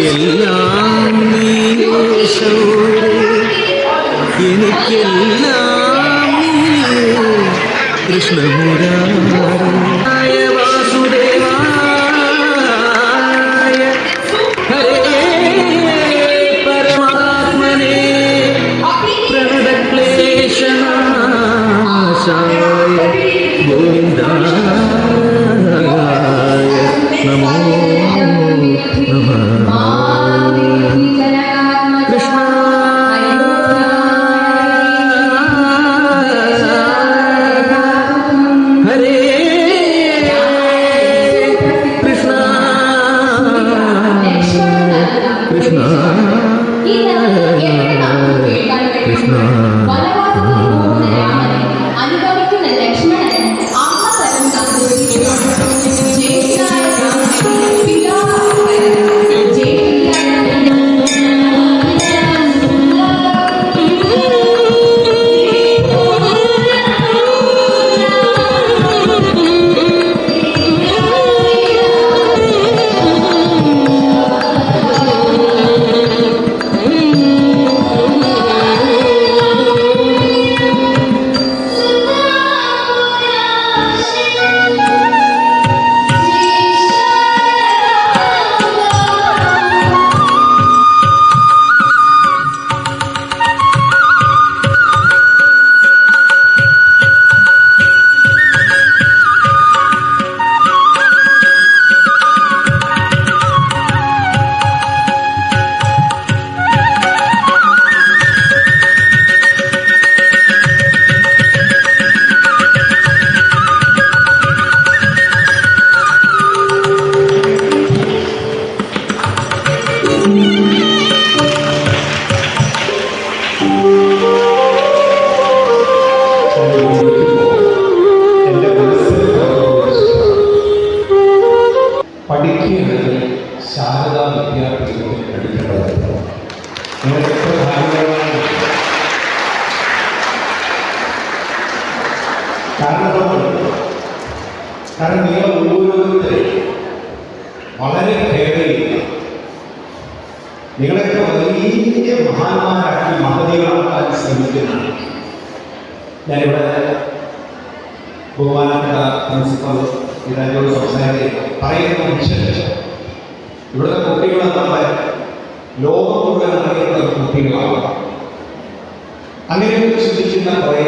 എല്ലാം നീശോടെ എനിക്കെല്ലാം കൃഷ്ണമുരാരേ വാസുദേവായ ഹരേ പരമാത്മനേ പ്രണതക്ലേശനാശായ ഗോവിന്ദായ നമോ നമഃ. കൃഷ്ണ ഹരേ കൃഷ്ണ കൃഷ്ണ കൃഷ്ണ. അനുഭവിക്കുന്ന ലക്ഷ്മണൻ അമ്മ തരം പഠിക്കേണ്ടത് ശാരദാ വിദ്യാപീഠത്തിൽ പഠിക്കേണ്ടത് നിങ്ങൾ എത്ര ഭാഗ്യവാനാണ്. കാരണം നിങ്ങൾ ഓരോരുത്തരും വളരെ ഭേദയില്ല. നിങ്ങളൊക്കെ വലിയ മഹാന്മാരാക്കി മഹതികളാക്കാൻ ശ്രമിക്കുന്നതാണ്. ഞാനിവിടെ ബഹുമാനപ്പെട്ട പ്രിൻസിപ്പൽ ഇതിനോട് പറയുന്ന മിഷൻ ഇവിടുത്തെ കുട്ടികളെ നമ്മളെ ലോകം മുഴുവൻ അറിയുന്ന കുട്ടികളാണ്. അങ്ങനെ ചിന്തിക്കുന്ന കുറേ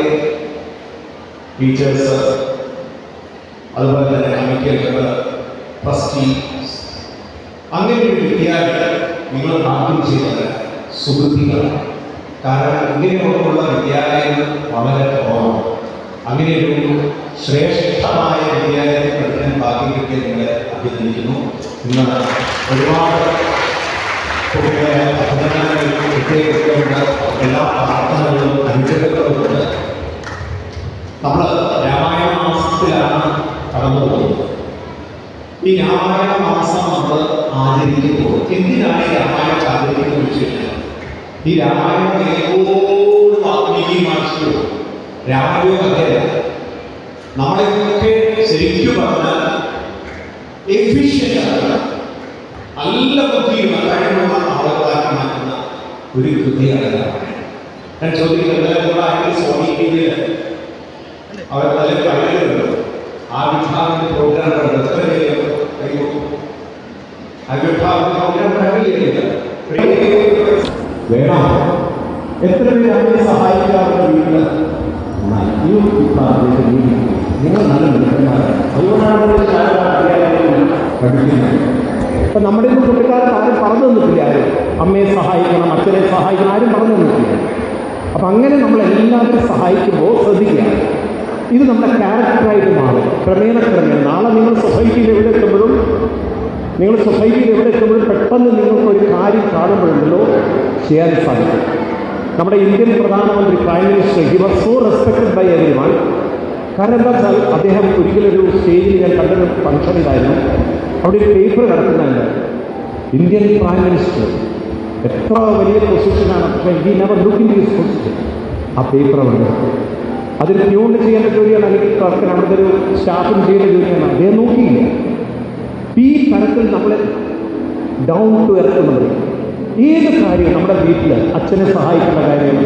ടീച്ചേഴ്സ്, അതുപോലെ തന്നെ കമ്മിറ്റികൾ, ട്രസ്റ്റീസ്, അങ്ങനെ ഒരു വിദ്യാർത്ഥി നിങ്ങൾ ആദ്യം ചെയ്തത് സുഹൃത്തുക്കളാണ്. കാരണം ഇങ്ങനെയുള്ള വിദ്യാലയങ്ങൾ വളരെ കുറവാണ്. അങ്ങനെ ഒരു ശ്രേഷ്ഠമായ വിദ്യാലയത്തിൽ പഠിക്കാൻ ഭാഗ്യം കിട്ടിയ നിങ്ങളെ അഭിനന്ദിക്കുന്നു. ഇന്ന് ഒരുപാട് കുട്ടികളെ അഭിനന്ദനങ്ങൾ കിട്ടിയിട്ടുണ്ട്. എല്ലാ പ്രാർത്ഥനകളും അനുഗ്രഹങ്ങളുമുണ്ട്. നമ്മൾ രാമായണ മാസത്തിലാണ് കടന്നു പോകുന്നത്. ഈ രാമായണ മാസം നമ്മൾ ആചരിക്കുമ്പോൾ എന്തിനാണ് ഈ രാമായണം ആചരിക്കുന്നത് വെച്ച് കഴിഞ്ഞാൽ ഈ രാമായണം എപ്പോഴും ആത്മീയമായിട്ട് രാമായണ കഥയല്ല. നമ്മളെയൊക്കെ ശരിക്കും പറഞ്ഞാൽ എഫിഷ്യൻ്റാണ്, നല്ല ബുദ്ധിയുള്ള കഴിവുള്ള ആളുകളാക്കി മാറ്റുന്ന ഒരു കൃതിയാണ് രാമായണം. ഞാൻ ചോദിക്കുന്നത് സ്വാമിക്ക് അവർ നല്ല കഴിവുണ്ട്. ആ വിഭാഗത്തിന്റെ പ്രോഗ്രാം എത്ര ആ വിഭാഗത്തിന്റെ പ്രോഗ്രാം കഴിയില്ല വേണം. എത്ര പേര് അവരെ സഹായിക്കാറുണ്ട് വീട്ടിൽ? നിങ്ങൾ നല്ല മിടുക്കന്മാരാണ്. അതുകൊണ്ടാണ് പഠിക്കുന്നത്. ഇപ്പം നമ്മുടെ ഇന്ന് കുട്ടിക്കാലത്ത് ആരും പറഞ്ഞു തന്നിട്ടില്ല. ആരും അമ്മയെ സഹായിക്കണം, അച്ഛനെ സഹായിക്കണം, ആരും പറഞ്ഞു തന്നിട്ടില്ല. അപ്പം അങ്ങനെ നമ്മളെല്ലാവരും സഹായിക്കുമ്പോൾ ശ്രദ്ധിക്കുക, ഇത് നമ്മുടെ ക്യാരക്ടറായിട്ട് മാറും ക്രമേണ. നാളെ നിങ്ങൾ സൊസൈറ്റിയിൽ എവിടെ എത്തുമ്പോഴും പെട്ടെന്ന് നിങ്ങൾക്കൊരു കാര്യം കാണുമ്പോഴുണ്ടല്ലോ ചെയ്യാൻ സാധിക്കും. നമ്മുടെ ഇന്ത്യൻ പ്രധാനമന്ത്രി prime minister he was so respected by everyone. കാരണം എന്താ വെച്ചാൽ അദ്ദേഹം ഒരിക്കലൊരു സ്റ്റേജിൽ ഞാൻ കണ്ടൊരു ഫംഗ്ഷനിലായിരുന്നു. അവിടെ ഒരു പേപ്പർ കിടക്കുന്നുണ്ട്, ഇന്ത്യൻ പ്രൈം മിനിസ്റ്റർ എത്ര വലിയ പൊസിഷനാണ്, പക്ഷേ he never look in his position. ആ പേപ്പർ ഉണ്ട്, അതിൽ ട്യൂൺ ചെയ്യേണ്ട ജോലിയാണ്, അല്ലെങ്കിൽ ക്ലർക്കിന് അവിടുത്തെ ഒരു സ്റ്റാഫിന് ചെയ്യേണ്ട ജോലിയാണ്. അദ്ദേഹം നോക്കിയില്ല. ഈ തരത്തിൽ നമ്മളെ ഡൗൺ ടു എർത്ത് എന്ന് പറയും. ഏത് കാര്യം നമ്മുടെ വീട്ടിൽ അച്ഛനെ സഹായിക്കുന്ന കാര്യം,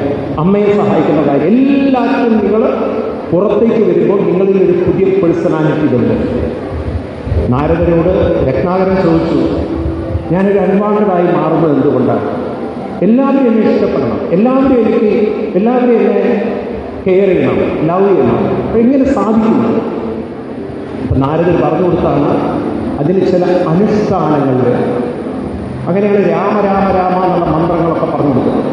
അമ്മയെ സഹായിക്കുന്ന കാര്യം, എല്ലാത്തിനും നിങ്ങൾ പുറത്തേക്ക് വരുമ്പോൾ നിങ്ങളിൽ ഒരു പുതിയ പേഴ്സണാലിറ്റി ഉണ്ട്. നാരദരോട് രത്നാകരൻ ചോദിച്ചു, ഞാനൊരു അൺവാണ്ടഡായി മാറുന്നത് എന്തുകൊണ്ടാണ്? എല്ലാവരും എന്നെ ഇഷ്ടപ്പെടണം, എല്ലാവരും എന്നെ കെയർ ചെയ്യണം, ലവ് ചെയ്യണം. അപ്പം എങ്ങനെ സാധിക്കുന്നത്? അപ്പം നാരദർ പറഞ്ഞു കൊടുത്താണ് അതിന് ചില അനുഷ്ഠാനങ്ങൾ. അങ്ങനെയാണ് രാമ രാമ രാമ എന്നുള്ള മന്ത്രങ്ങളൊക്കെ പറഞ്ഞു കൊടുക്കുന്നത്.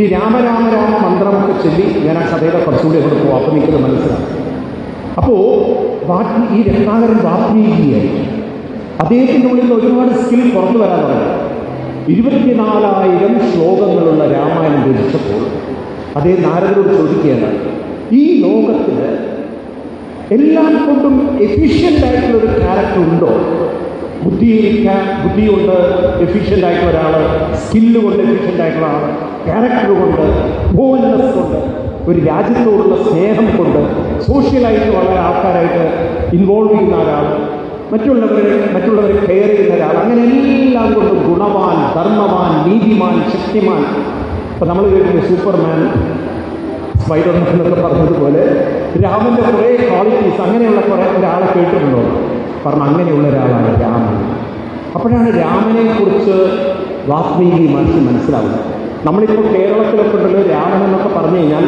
ഈ രാമ രാമ രാമ മന്ത്രമൊക്കെ ചൊല്ലി ഞാൻ ആ കഥയുടെ കുറച്ചുകൂടി അങ്ങോട്ട് പോകും, അപ്പം എനിക്കത് മനസ്സിലാവും. അപ്പോൾ ഈ രത്നാകരൻ വാത്മീകിയായി അദ്ദേഹത്തിൻ്റെ ഉള്ളിൽ നിന്ന് ഒരുപാട് സ്കിൽ പുറത്തു വരാൻ തുടങ്ങി. 24,000 ശ്ലോകങ്ങളുള്ള രാമായണം രചിച്ചപ്പോൾ അദ്ദേഹം നാരദരോട് ചോദിക്കുകയാണ്, ഈ ലോകത്തിൽ എല്ലാം കൊണ്ടും എഫിഷ്യൻ്റ് ആയിട്ടുള്ളൊരു ക്യാരക്ടർ ഉണ്ടോ? ബുദ്ധി കൊണ്ട് എഫിഷ്യൻ്റ് ആയിട്ടുള്ള ഒരാൾ, സ്കില്ല് കൊണ്ട് എഫിഷ്യൻ്റ് ആയിട്ടുള്ള ആൾ, ക്യാരക്ടർ കൊണ്ട്, ബോൾനെസ് കൊണ്ട്, ഒരു രാജ്യത്തോടുള്ള സ്നേഹം കൊണ്ട്, സോഷ്യലായിട്ട് വളരെ ആൾക്കാരായിട്ട് ഇൻവോൾവ് ചെയ്യുന്ന ഒരാൾ, മറ്റുള്ളവരെ കെയർ ചെയ്യുന്ന ഒരാൾ, അങ്ങനെ എല്ലാം കൊണ്ടും ഗുണവാൻ, ധർമ്മവാൻ, നീതിമാൻ, ശക്തിമാൻ. ഇപ്പം നമ്മൾ കേട്ടില്ലേ സൂപ്പർമാൻ, സ്പൈഡർമാൻ എന്നൊക്കെ പറഞ്ഞതുപോലെ രാമൻ്റെ കുറേ ക്വാളിറ്റീസ്, അങ്ങനെയുള്ള ഒരാളെ കേട്ടിട്ടുണ്ടോ? കാരണം അങ്ങനെയുള്ള ഒരാളാണ് രാമൻ. അപ്പോഴാണ് രാമനെക്കുറിച്ച് വാത്മീകി മനസ്സിലാവുന്നത്. നമ്മളിപ്പോൾ കേരളത്തിലൊക്കെ ഉണ്ടല്ലോ രാമൻ എന്നൊക്കെ പറഞ്ഞു കഴിഞ്ഞാൽ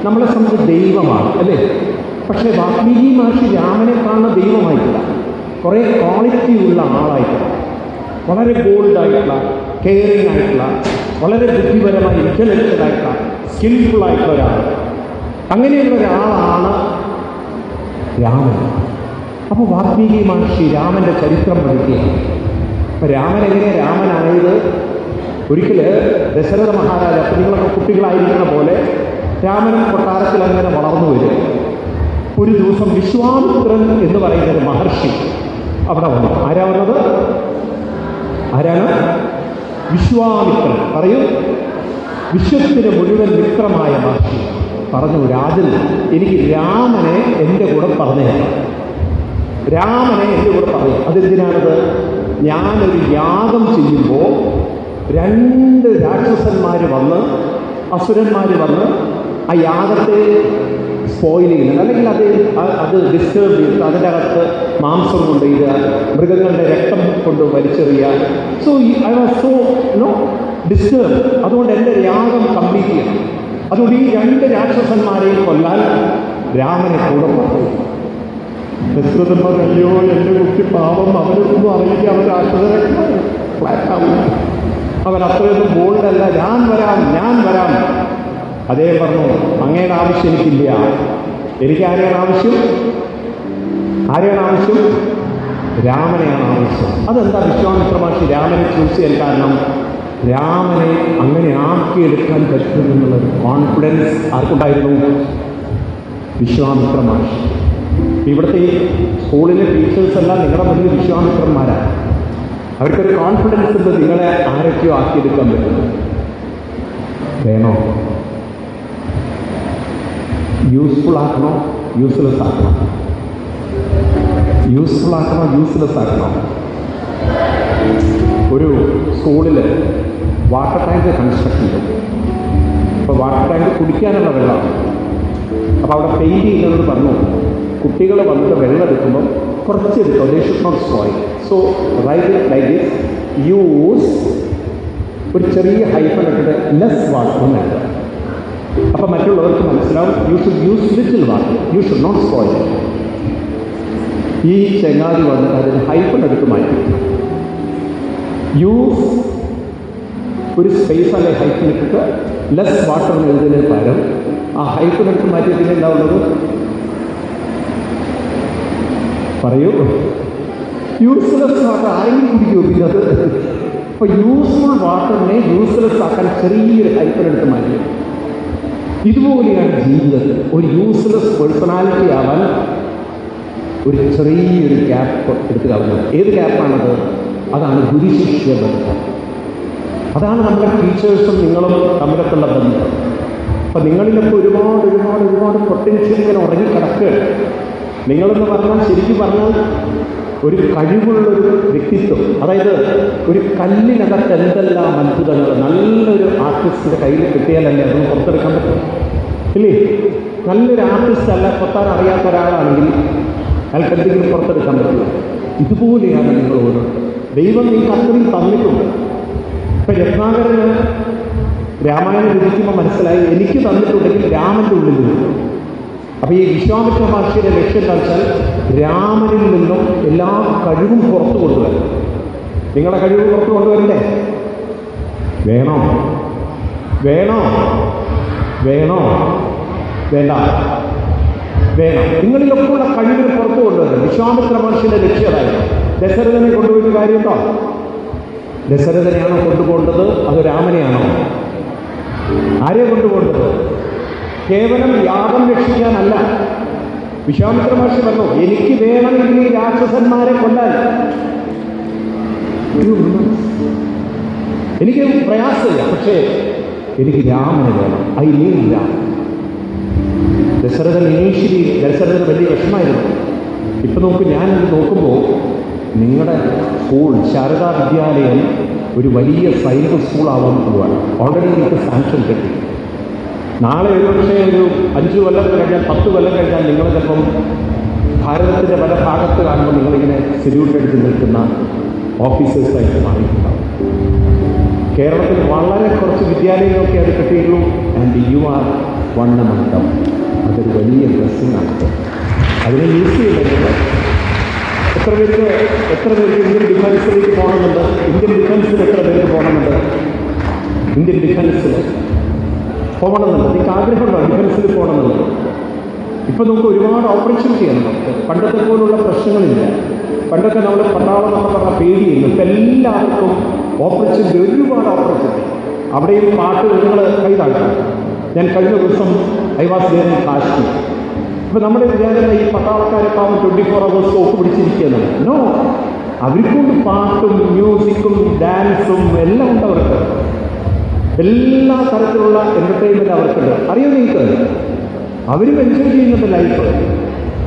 നമ്മളെ സംബന്ധിച്ച് ദൈവമാണ് അല്ലേ? പക്ഷേ വാത്മീകി മഹർഷി രാമനെ കാണുന്ന ദൈവമായിട്ടില്ല, കുറേ ക്വാളിറ്റി ഉള്ള ആളായിട്ടില്ല, വളരെ ബോൾഡായിട്ടുള്ള, കെയറിങ് ആയിട്ടുള്ള, വളരെ ബുദ്ധിപരമായി ഇൻ്റലക്ച്വൽ ആയിട്ടുള്ള, സ്കിൽഫുൾ ആയിട്ടുള്ള ഒരാൾ, അങ്ങനെയുള്ള ഒരാളാണ് രാമൻ. അപ്പോൾ വാത്മീകി മഹർഷി രാമൻ്റെ ചരിത്രം പഠിക്കുകയാണ്. അപ്പോൾ രാമൻ എങ്ങനെയാണ് രാമനായത്? ഒരിക്കൽ ദശരഥ മഹാരാജ, അപ്പോൾ നിങ്ങളൊക്കെ കുട്ടികളായിരിക്കുന്ന പോലെ രാമനും കൊട്ടാരത്തിൽ അങ്ങനെ വളർന്നു വരും. ഒരു ദിവസം വിശ്വാമിത്രൻ എന്ന് പറയുന്ന ഒരു മഹർഷി അവിടെ വന്നു. ആരാ വന്നത്? ആരാണ്? വിശ്വാമിത്രൻ. പറയൂ. വിശ്വത്തിന് മുഴുവൻ മിത്രമായ മഹർഷി പറഞ്ഞു, രാജൻ എനിക്ക് രാമനെ എൻ്റെ കൂടെ പറഞ്ഞേക്കാം. രാമനെ എൻ്റെ കൂടെ പറയും. അതെന്തിനാണത്? ഞാനൊരു യാഗം ചെയ്യുമ്പോൾ 2 രാക്ഷസന്മാർ വന്ന്, അസുരന്മാർ വന്ന് ആ യാഗത്തെ സ്പോയിൽ ചെയ്യുന്നുണ്ട്, അല്ലെങ്കിൽ അത് ഡിസ്റ്റർബ് ചെയ്തിട്ട് അതിൻ്റെ അകത്ത് മാംസം കൊണ്ടിടുക, മൃഗങ്ങളുടെ രക്തം കൊണ്ട് വലിച്ചെറിയുക. So I was so disturb. അതുകൊണ്ട് എൻ്റെ യാഗം കംപ്ലീറ്റ് ചെയ്യണം. അതുകൊണ്ട് ഈ 2 രാക്ഷസന്മാരെയും കൊല്ലാൻ രാമനെ കൂടെ പറഞ്ഞു. ദശരഥന്മാർ, അയ്യോ എൻ്റെ കുട്ടി പാവം, അവരൊന്നും അറിയില്ല, അവർ ഫ്ലാറ്റാവും, അവരത്രയൊന്നും ബോൾഡല്ല, ഞാൻ വരാം. അതേ പറഞ്ഞു, അങ്ങയുടെ ആവശ്യം എനിക്കില്ല. എനിക്ക് ആരെയാണ് ആവശ്യം? രാമനെയാണ് ആവശ്യം. അതെന്താ വിശ്വാമിത്ര മഹർഷി രാമനെ ചൂസ് ചെയ്യാൻ കാരണം? രാമനെ അങ്ങനെ ആക്കിയെടുക്കാൻ പറ്റുമെന്നുള്ളൊരു കോൺഫിഡൻസ് ആർക്കുണ്ടായിരുന്നു? വിശ്വാമിത്ര മഹർഷി. ഇവിടുത്തെ ഈ സ്കൂളിലെ ടീച്ചേഴ്സ് എല്ലാം നിങ്ങളുടെ മുന്നിൽ വിശ്വാമിത്രന്മാരാണ്. അവർക്കൊരു കോൺഫിഡൻസ് ഉണ്ട്, നിങ്ങളെ ആരൊക്കെയോ ആക്കിയെടുക്കാൻ പറ്റുന്നു. വേണോ? യൂസ്ഫുൾ ആക്കണോ? യൂസ്ലെസ് ആക്കണോ? യൂസ്ലെസ് ആക്കണോ? ഒരു സ്കൂളിൽ വാട്ടർ ടാങ്ക് കൺസ്ട്രക്ഷൻ ചെയ്തു. അപ്പോൾ വാട്ടർ ടാങ്ക് കുടിക്കാനുള്ള വെള്ളമാണ്. അപ്പോൾ അവിടെ പെയിൻറ്റ് ചെയ്യുന്നവരോട് പറഞ്ഞു, കുട്ടികൾ വന്നിട്ട് വെള്ളം എടുക്കുമ്പോൾ കുറച്ച് എടുക്കും, they should not spoil. So write it like this, use ഒരു ചെറിയ ഹൈഫൻ ഇട്ടിട്ട് ലെസ് വാട്ടർ എന്ന് എഴുതാം. അപ്പം മറ്റുള്ളവർക്ക് മനസ്സിലാവും, you should use little water, you should not spoil. ഈ ചെങ്ങാതി വന്നിട്ട് അതിന് ഹൈഫൻ എടുത്ത് മാറ്റി, യൂസ് ഒരു സ്പേസ് അല്ലെ ഹൈഫൻ ഇട്ടിട്ട് ലെസ് വാട്ടർ എന്ന് എഴുതുന്നതിന് പകരം ആ ഹൈഫൻ എടുത്ത് മാറ്റിയതിന് എന്താ ഉള്ളത്? പറയൂ. യൂസ്ലെസ് വാട്ടർ ആരെങ്കിലും കുടിക്കുമോ? പിന്നെ അത് ഇപ്പോൾ യൂസ്ഫുൾ വാട്ടറിനെ യൂസ്ലെസ് ആക്കാൻ ചെറിയൊരു ഹൈഫൻ എടുത്ത് മാറ്റി. ഇതുപോലെയാണ് ജീവിതത്തിൽ ഒരു യൂസ്ലെസ് പേഴ്സണാലിറ്റി ആവാൻ ഒരു ചെറിയൊരു ഗ്യാപ്പ് എടുത്ത് കളഞ്ഞത്. ഏത് ഗ്യാപ്പാണത്? അതാണ് ഗുരുശിഷ്യ ബന്ധം. അതാണ് നമ്മുടെ ടീച്ചേഴ്സും നിങ്ങളും തമ്മിലൊക്കെയുള്ള ബന്ധം. അപ്പം നിങ്ങളിലൊക്കെ ഒരുപാട് പൊട്ടൻഷ്യൽ ഇങ്ങനെ ഉറങ്ങിക്കിടക്കുകയാണ്. നിങ്ങളെന്ന് പറഞ്ഞാൽ ശരിക്കും പറഞ്ഞാൽ ഒരു കഴിവുള്ളൊരു വ്യക്തിത്വം. അതായത് ഒരു കല്ലിനകത്ത് എന്തെല്ലാം അത്ഭുതങ്ങൾ നല്ലൊരു ആർട്ടിസ്റ്റിൻ്റെ കയ്യിൽ കിട്ടിയാലല്ലേ അതൊന്ന് പുറത്തെടുക്കാൻ പറ്റും, ഇല്ലേ? നല്ലൊരു ആർട്ടിസ്റ്റ് അല്ല, കൊത്താൻ അറിയാത്ത ഒരാളാണെങ്കിൽ അയാൾക്ക് എന്തെങ്കിലും പുറത്തെടുക്കാൻ പറ്റില്ല. ഇതുപോലെയാണ് നിങ്ങളോട് ദൈവം നിങ്ങൾക്ക് അത്രയും തന്നിട്ടുണ്ട്. ഇപ്പം രത്നാകരന് രാമായണം രചിക്കുമ്പോൾ മനസ്സിലായി എനിക്ക് തന്നിട്ടുണ്ടെങ്കിൽ രാമൻ്റെ ഉള്ളിൽ നിന്നും. അപ്പോൾ ഈ വിശ്വാമിത്ര മഹർഷിയുടെ ലക്ഷ്യം എന്താ വെച്ചാൽ രാമനിൽ നിന്നും എല്ലാ കഴിവും പുറത്തു കൊണ്ടുവരണം. നിങ്ങളുടെ കഴിവ് പുറത്തു കൊണ്ടുവരണ്ടേ? വേണോ? വേണോ? വേണോ? വേണ്ട? വേണം. നിങ്ങളിലൊക്കെയുള്ള കഴിവിന് പുറത്തു കൊണ്ടുവരണം. വിശ്വാമിത്ര മഹർഷിയുടെ ലക്ഷ്യമായിരുന്നു. ദശരഥനെ കൊണ്ടുപോയിട്ട് കാര്യമുണ്ടോ? ദശരഥനെയാണോ കൊണ്ടുപോകേണ്ടത് അതോ രാമനെയാണോ? ആരെയാണ് കൊണ്ടുപോകേണ്ടത്? കേവലം യാഗം രക്ഷിക്കാനല്ല. വിശ്വാമിത്ര മഹർഷി പറഞ്ഞു, എനിക്ക് വേണമെങ്കിൽ ഈ രാക്ഷസന്മാരെ കൊല്ലാൻ, എനിക്ക് പ്രയാസമില്ല, പക്ഷേ എനിക്ക് രാമനെ വേണം. I need Rama. ദശരഥന് വലിയ വിഷമായിരുന്നു. ഇപ്പം നോക്ക്, ഞാൻ നോക്കുമ്പോൾ നിങ്ങളുടെ സ്കൂൾ ശാരദാ വിദ്യാലയം ഒരു വലിയ സൈനിക സ്കൂളാവാൻ പോവുകയാണ്. ഓൾറെഡി നിങ്ങൾക്ക് സാങ്ഷൻ കിട്ടി. നാളെ ഒരുപക്ഷെ ഒരു 5 കൊല്ലം കഴിഞ്ഞാൽ 10 കൊല്ലം കഴിഞ്ഞാൽ നിങ്ങൾ ചിലപ്പം ഭാരതത്തിൻ്റെ പല ഭാഗത്ത് കാണുമ്പോൾ നിങ്ങളിങ്ങനെ സെല്യൂട്ട് എടുത്ത് നിൽക്കുന്ന ഓഫീസേഴ്സായിട്ട് മാറിയിട്ടുണ്ടാവും. കേരളത്തിൽ വളരെ കുറച്ച് വിദ്യാലയമൊക്കെ അത് കിട്ടിയുള്ളൂ. And you are one among them. അതൊരു വലിയ ബ്ലെസ്സിംഗ് ആണ്. അതിനെ യൂസ് ചെയ്യുന്നത് എത്ര പേർക്ക് ഇന്ത്യൻ ഡിഫൻസിലേക്ക് പോകണമെന്നുണ്ട്? ഇന്ത്യൻ ഡിഫൻസിൽ എത്ര പേർക്ക് പോകണമെന്നുണ്ട്? ഇന്ത്യൻ ഡിഫൻസിൽ പോകണമെന്നുണ്ട്. നിങ്ങൾക്ക് ആഗ്രഹമുണ്ടോ ഡിഫൻസിൽ പോകണമെന്നുള്ളത്? ഇപ്പം നമുക്ക് ഒരുപാട് ഓപ്പർച്യൂണിറ്റിയാണ്. നമുക്ക് പണ്ടത്തെ പോലുള്ള പ്രശ്നങ്ങളില്ല. പണ്ടൊക്കെ നമ്മൾ പട്ടാളം എന്നൊക്കെ പറഞ്ഞാൽ പേടിയുന്നു. ഇപ്പം എല്ലാവർക്കും ഓപ്പർച്യൂണിറ്റി, ഒരുപാട് ഓപ്പർച്യൂണിറ്റി. അവിടെയും പാട്ട് നിങ്ങൾ കൈതാഴ്ത്താം. ഞാൻ കഴിഞ്ഞ ദിവസം I was there in Kashmir. ഇപ്പം നമ്മുടെ വിചാരം ഈ പട്ടാളക്കാരൊക്കെ ആവും 24 hours സ്റ്റോക്ക് പിടിച്ചിരിക്കുന്നത്. നോ, അവർക്കൊണ്ട് പാട്ടും മ്യൂസിക്കും ഡാൻസും എല്ലാം ഉണ്ട്. അവർക്ക് എല്ലാ തരത്തിലുള്ള എൻ്റർടൈൻമെൻറ്റ് അവർക്കുണ്ട്. അറിയാം നിങ്ങൾക്ക്, അവരും എൻജോയ് ചെയ്യുന്നുണ്ട് ലൈഫ്.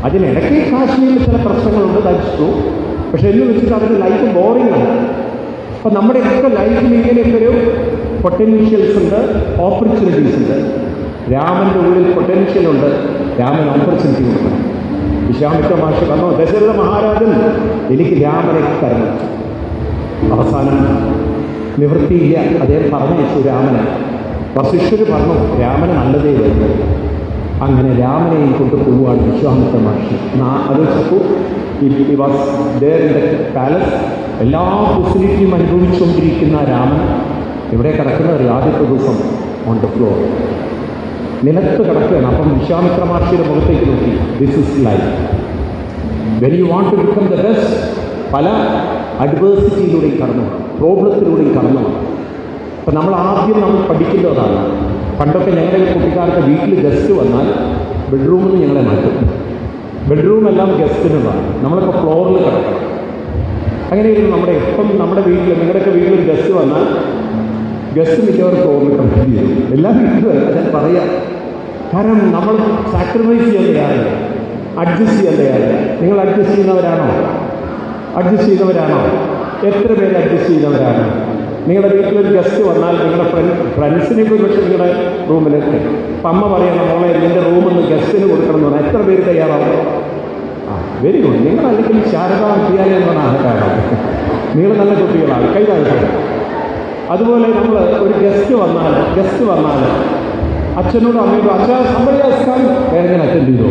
അതിനിടയ്ക്ക് കാശ്മീരിൽ ചില പ്രശ്നങ്ങളുണ്ട്, ദാറ്റ്സ്. പക്ഷെ എന്ന് വെച്ചിട്ട് അവരുടെ ലൈഫ് ബോറിംഗ് ആണ്. അപ്പം നമ്മുടെയൊക്കെ ലൈഫിൽ ഇങ്ങനെയൊക്കെ ഒരു പൊട്ടൻഷ്യൽസ് ഉണ്ട്, ഓപ്പർച്യൂണിറ്റീസ് ഉണ്ട്. രാമൻ്റെ ഉള്ളിൽ പൊട്ടൻഷ്യൽ ഉണ്ട്, രാമൻ ഓപ്പർച്യൂണിറ്റി കൊടുക്കണം. വിശ്വാമിത്ര മഹർഷി പറഞ്ഞു, ദശരഥ മഹാരാജൻ എനിക്ക് രാമനെ തരണം. അവസാനം നിവൃത്തിയില്ല, അദ്ദേഹം പറഞ്ഞയച്ചു രാമനെ. വസിഷ്ഠർ പറഞ്ഞു രാമന് നല്ലതേ വരുന്നു. അങ്ങനെ രാമനെയും കൊണ്ട് പോവുകയാണ് വിശ്വാമിത്ര മഹർഷി. അത് വെച്ചപ്പോൾ ഈ was there in the palace. എല്ലാ ഫെസിലിറ്റിയും അനുഭവിച്ചുകൊണ്ടിരിക്കുന്ന രാമൻ ഇവിടെ കിടക്കുന്നത് ആദ്യത്തെ ദിവസം ഓൺ ദ ഫ്ലോർ, നിലത്ത് കിടക്കുകയാണ്. അപ്പം വിശ്വാമിത്ര മഹർഷിയുടെ മുഖത്തേക്ക് നോക്കി, this is life. When you want to become the best, പല അഡ്വേഴ്സിറ്റിയിലൂടെയും കടന്നു വേണം, പ്രോബ്ലത്തിലൂടെയും കടന്നു വേണം. അപ്പം നമ്മൾ പഠിക്കേണ്ടതാണ്. പണ്ടൊക്കെ ഞങ്ങളുടെ കുട്ടിക്കാർക്ക് വീട്ടിൽ ഗസ്റ്റ് വന്നാൽ ബെഡ്റൂമിൽ നിന്ന് ഞങ്ങളെ മാറ്റും. ബെഡ്റൂമെല്ലാം ഗസ്റ്റിനുള്ളതാണ്. നമ്മളിപ്പോൾ ഫ്ലോറിൽ കിടക്കണം. അങ്ങനെയായിരുന്നു നമ്മുടെ വീട്ടിൽ. നിങ്ങളുടെയൊക്കെ വീട്ടിലൊരു ഗസ്റ്റ് വന്നാൽ ഗസ്റ്റ് മിക്കവർ ഫ്ലോറിൽ കമ്പനി ചെയ്യും. എല്ലാ വീട്ടിലും ഞാൻ പറയാം. കാരണം നമ്മൾ സാക്രിഫൈസ് ചെയ്യാൻ തയ്യാറില്ല, അഡ്ജസ്റ്റ് ചെയ്യാൻ തയ്യാറില്ല. നിങ്ങൾ അഡ്ജസ്റ്റ് ചെയ്യുന്നവരാണോ? എത്ര പേര് അഡ്ജസ്റ്റ് ചെയ്യുന്നവരാണ്? നിങ്ങളുടെ വീട്ടിലൊരു ഗസ്റ്റ് വന്നാൽ നിങ്ങളുടെ ഫ്രണ്ട്സിനെ ഒരു പക്ഷേ നിങ്ങളുടെ റൂമിലേക്ക് അപ്പം അമ്മ പറയണം, മോളെ നിൻ്റെ റൂമിൽ ഗസ്റ്റിന് കൊടുക്കണം എന്ന് പറഞ്ഞാൽ എത്ര പേര് തയ്യാറാവും? Very good. നിങ്ങളല്ലെങ്കിൽ ശാരദാ വിദ്യാലയം എന്ന് പറഞ്ഞാൽ ആൾക്കാരാണ്. നിങ്ങൾ നല്ല കുട്ടികളാണ്, കൈതാഴ്ച. അതുപോലെ നമ്മൾ ഒരു ഗസ്റ്റ് വന്നാൽ അച്ഛനോട് അമ്മയോട് അച്ഛാ സംബന്ധിക്കാൻ വേറെ അറ്റൻഡ് ചെയ്തോ,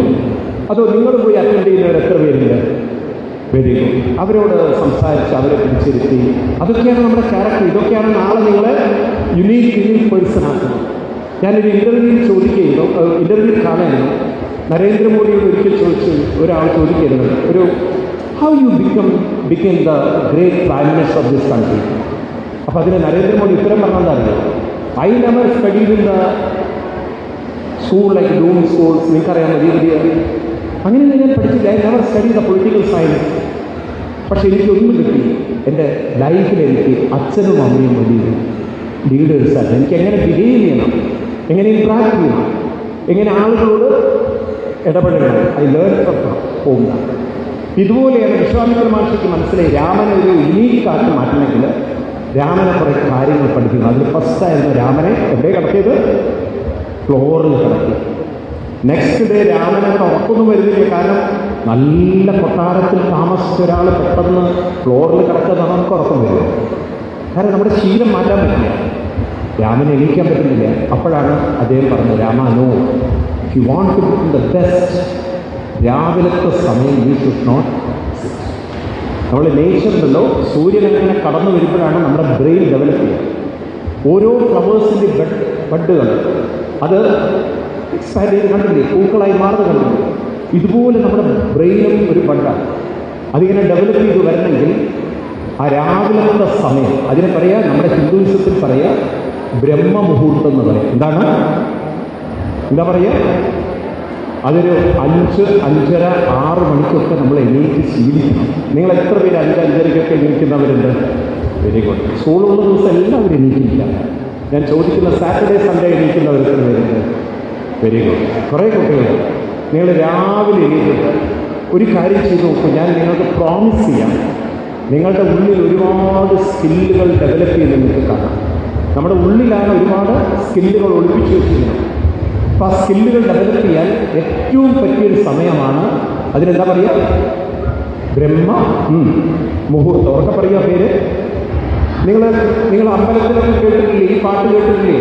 അതോ നിങ്ങൾ പോയി അറ്റൻഡ് ചെയ്യുന്നവർ എത്ര പേരുണ്ട്? Very good. അവരോട് സംസാരിച്ച് അവരെ പിടിച്ചിരുത്തി, അതൊക്കെയാണ് നമ്മുടെ ക്യാരക്ടർ. ഇതൊക്കെയാണ് നാളെ നിങ്ങളെ യുണീക്ക് പേഴ്സൺ ആക്കുന്നത്. ഞാനൊരു ഇൻ്റർവ്യൂ കാണായിരുന്നു. നരേന്ദ്രമോദിയോട് ഒരിക്കൽ ഒരാൾ ചോദിക്കരുത്, how you become the great prime minister of this country. അപ്പോൾ അതിന് നരേന്ദ്രമോദി ഉത്തരം പറഞ്ഞതറിയാം, I never studied in the school like dome schools. നിങ്ങൾക്കറിയാം, വലിയ അങ്ങനെയൊന്നും ഞാൻ പഠിച്ചില്ല. I never study the political science. പക്ഷേ എനിക്കൊന്നും കിട്ടി. എൻ്റെ ലൈഫിൽ എനിക്ക് അച്ഛനും അമ്മയും വലിയ ലീഡേഴ്സാണ്. എനിക്ക് എങ്ങനെ ബിഹേവ് ചെയ്യണം, എങ്ങനെ ഇൻട്രാക്ട് ചെയ്യണം, എങ്ങനെ ആളുകളോട് ഇടപെടണം. I learn from home. ഇതുപോലെയാണ് വിശ്വാമിത്ര മഹർഷിക്ക് മനസ്സിലായി രാമനെ ഒരു യുണീക്കാക്കി മാറ്റണമെങ്കിൽ രാമനെ കുറേ കാര്യങ്ങൾ പഠിക്കുന്നു. അതിൽ ഫസ്റ്റായിരുന്നു രാമനെ എവിടെ കിടത്തിയത്? ഫ്ലോറിൽ കിടത്തി. നെക്സ്റ്റ് ഡേ രാമനെ ഉറപ്പൊന്നും വരുന്നില്ല. കാരണം നല്ല കൊട്ടാരത്തിൽ താമസിച്ച ഒരാൾ പെട്ടെന്ന് ഫ്ലോറിൽ കിടക്കുന്നത് നമുക്ക് ഉറക്കം വരും. കാരണം നമ്മുടെ ശീലം മാറ്റാൻ പറ്റില്ല. രാമനെ എണീക്കാൻ പറ്റുന്നില്ല. അപ്പോഴാണ് അദ്ദേഹം പറഞ്ഞത്, Rama no, if you want to become the best, രാവിലത്തെ സമയം യു ഷുഡ് നോട്ട്. നമ്മൾ നേച്ചറിലല്ലോ സൂര്യൻ അങ്ങനെ കടന്നു വരുമ്പോഴാണ് നമ്മുടെ ബ്രെയിൻ ഡെവലപ്പ് ചെയ്യുക. ഓരോ ഫ്ലവേഴ്സിൻ്റെ ബഡ്ഡുകൾ അത് എക്സ്പാൻഡ് ചെയ്ത് കണ്ടില്ലേ, പൂക്കളായി മാറുന്നത് കണ്ടില്ലേ? ഇതുപോലെ നമ്മുടെ ബ്രെയിനും ഒരു ബഡാണ്. അതിങ്ങനെ ഡെവലപ്പ് ചെയ്ത് വരണമെങ്കിൽ ആ രാവിലത്തെ സമയം, അതിനെ പറയുക, നമ്മുടെ ഹിന്ദുയിസത്തിൽ പറയുക ബ്രഹ്മമുഹൂർത്തം എന്ന് പറയും. എന്താ പറയുക? അതൊരു 5, 5:30, 6 മണിക്കൊക്കെ നമ്മൾ എണീറ്റ് ശീലിക്കണം. നിങ്ങൾ എത്ര പേര് 5, 5:30ക്കൊക്കെ എണീക്കുന്നവരുണ്ട്? Very good. സ്കൂളുള്ള ദിവസം എല്ലാവരും എണീക്കില്ല. ഞാൻ ചോദിക്കുന്ന സാറ്റർഡേ സൺഡേ എണീക്കുന്നവർ എത്ര പേരുണ്ട്? Very good. കുറേ കുട്ടികൾ. നിങ്ങൾ രാവിലെ എണീറ്റിട്ട് ഒരു കാര്യം ചെയ്ത് നോക്കൂ. ഞാൻ നിങ്ങൾക്ക് പ്രോമിസ് ചെയ്യാം, നിങ്ങളുടെ ഉള്ളിൽ ഒരുപാട് സ്കില്ലുകൾ ഡെവലപ്പ് ചെയ്ത് നിങ്ങൾക്ക് കാണാം. നമ്മുടെ ഉള്ളിലാണ് ഒരുപാട് സ്കില്ലുകൾ ഒളിപ്പിച്ച് വെച്ചിരിക്കുന്നത്. അപ്പോൾ ആ സ്കില്ലുകൾ ഡെവലപ്പ് ചെയ്യാൻ ഏറ്റവും പറ്റിയൊരു സമയമാണ്, അതിനെന്താ പറയുക? ബ്രഹ്മ മുഹൂർത്തം. ഉറക്കെ പറയുക പേര്. നിങ്ങൾ അമ്പലത്തിലൊക്കെ കേട്ടിട്ടില്ലേ? ഈ പാട്ട് കേട്ടിട്ടില്ലേ?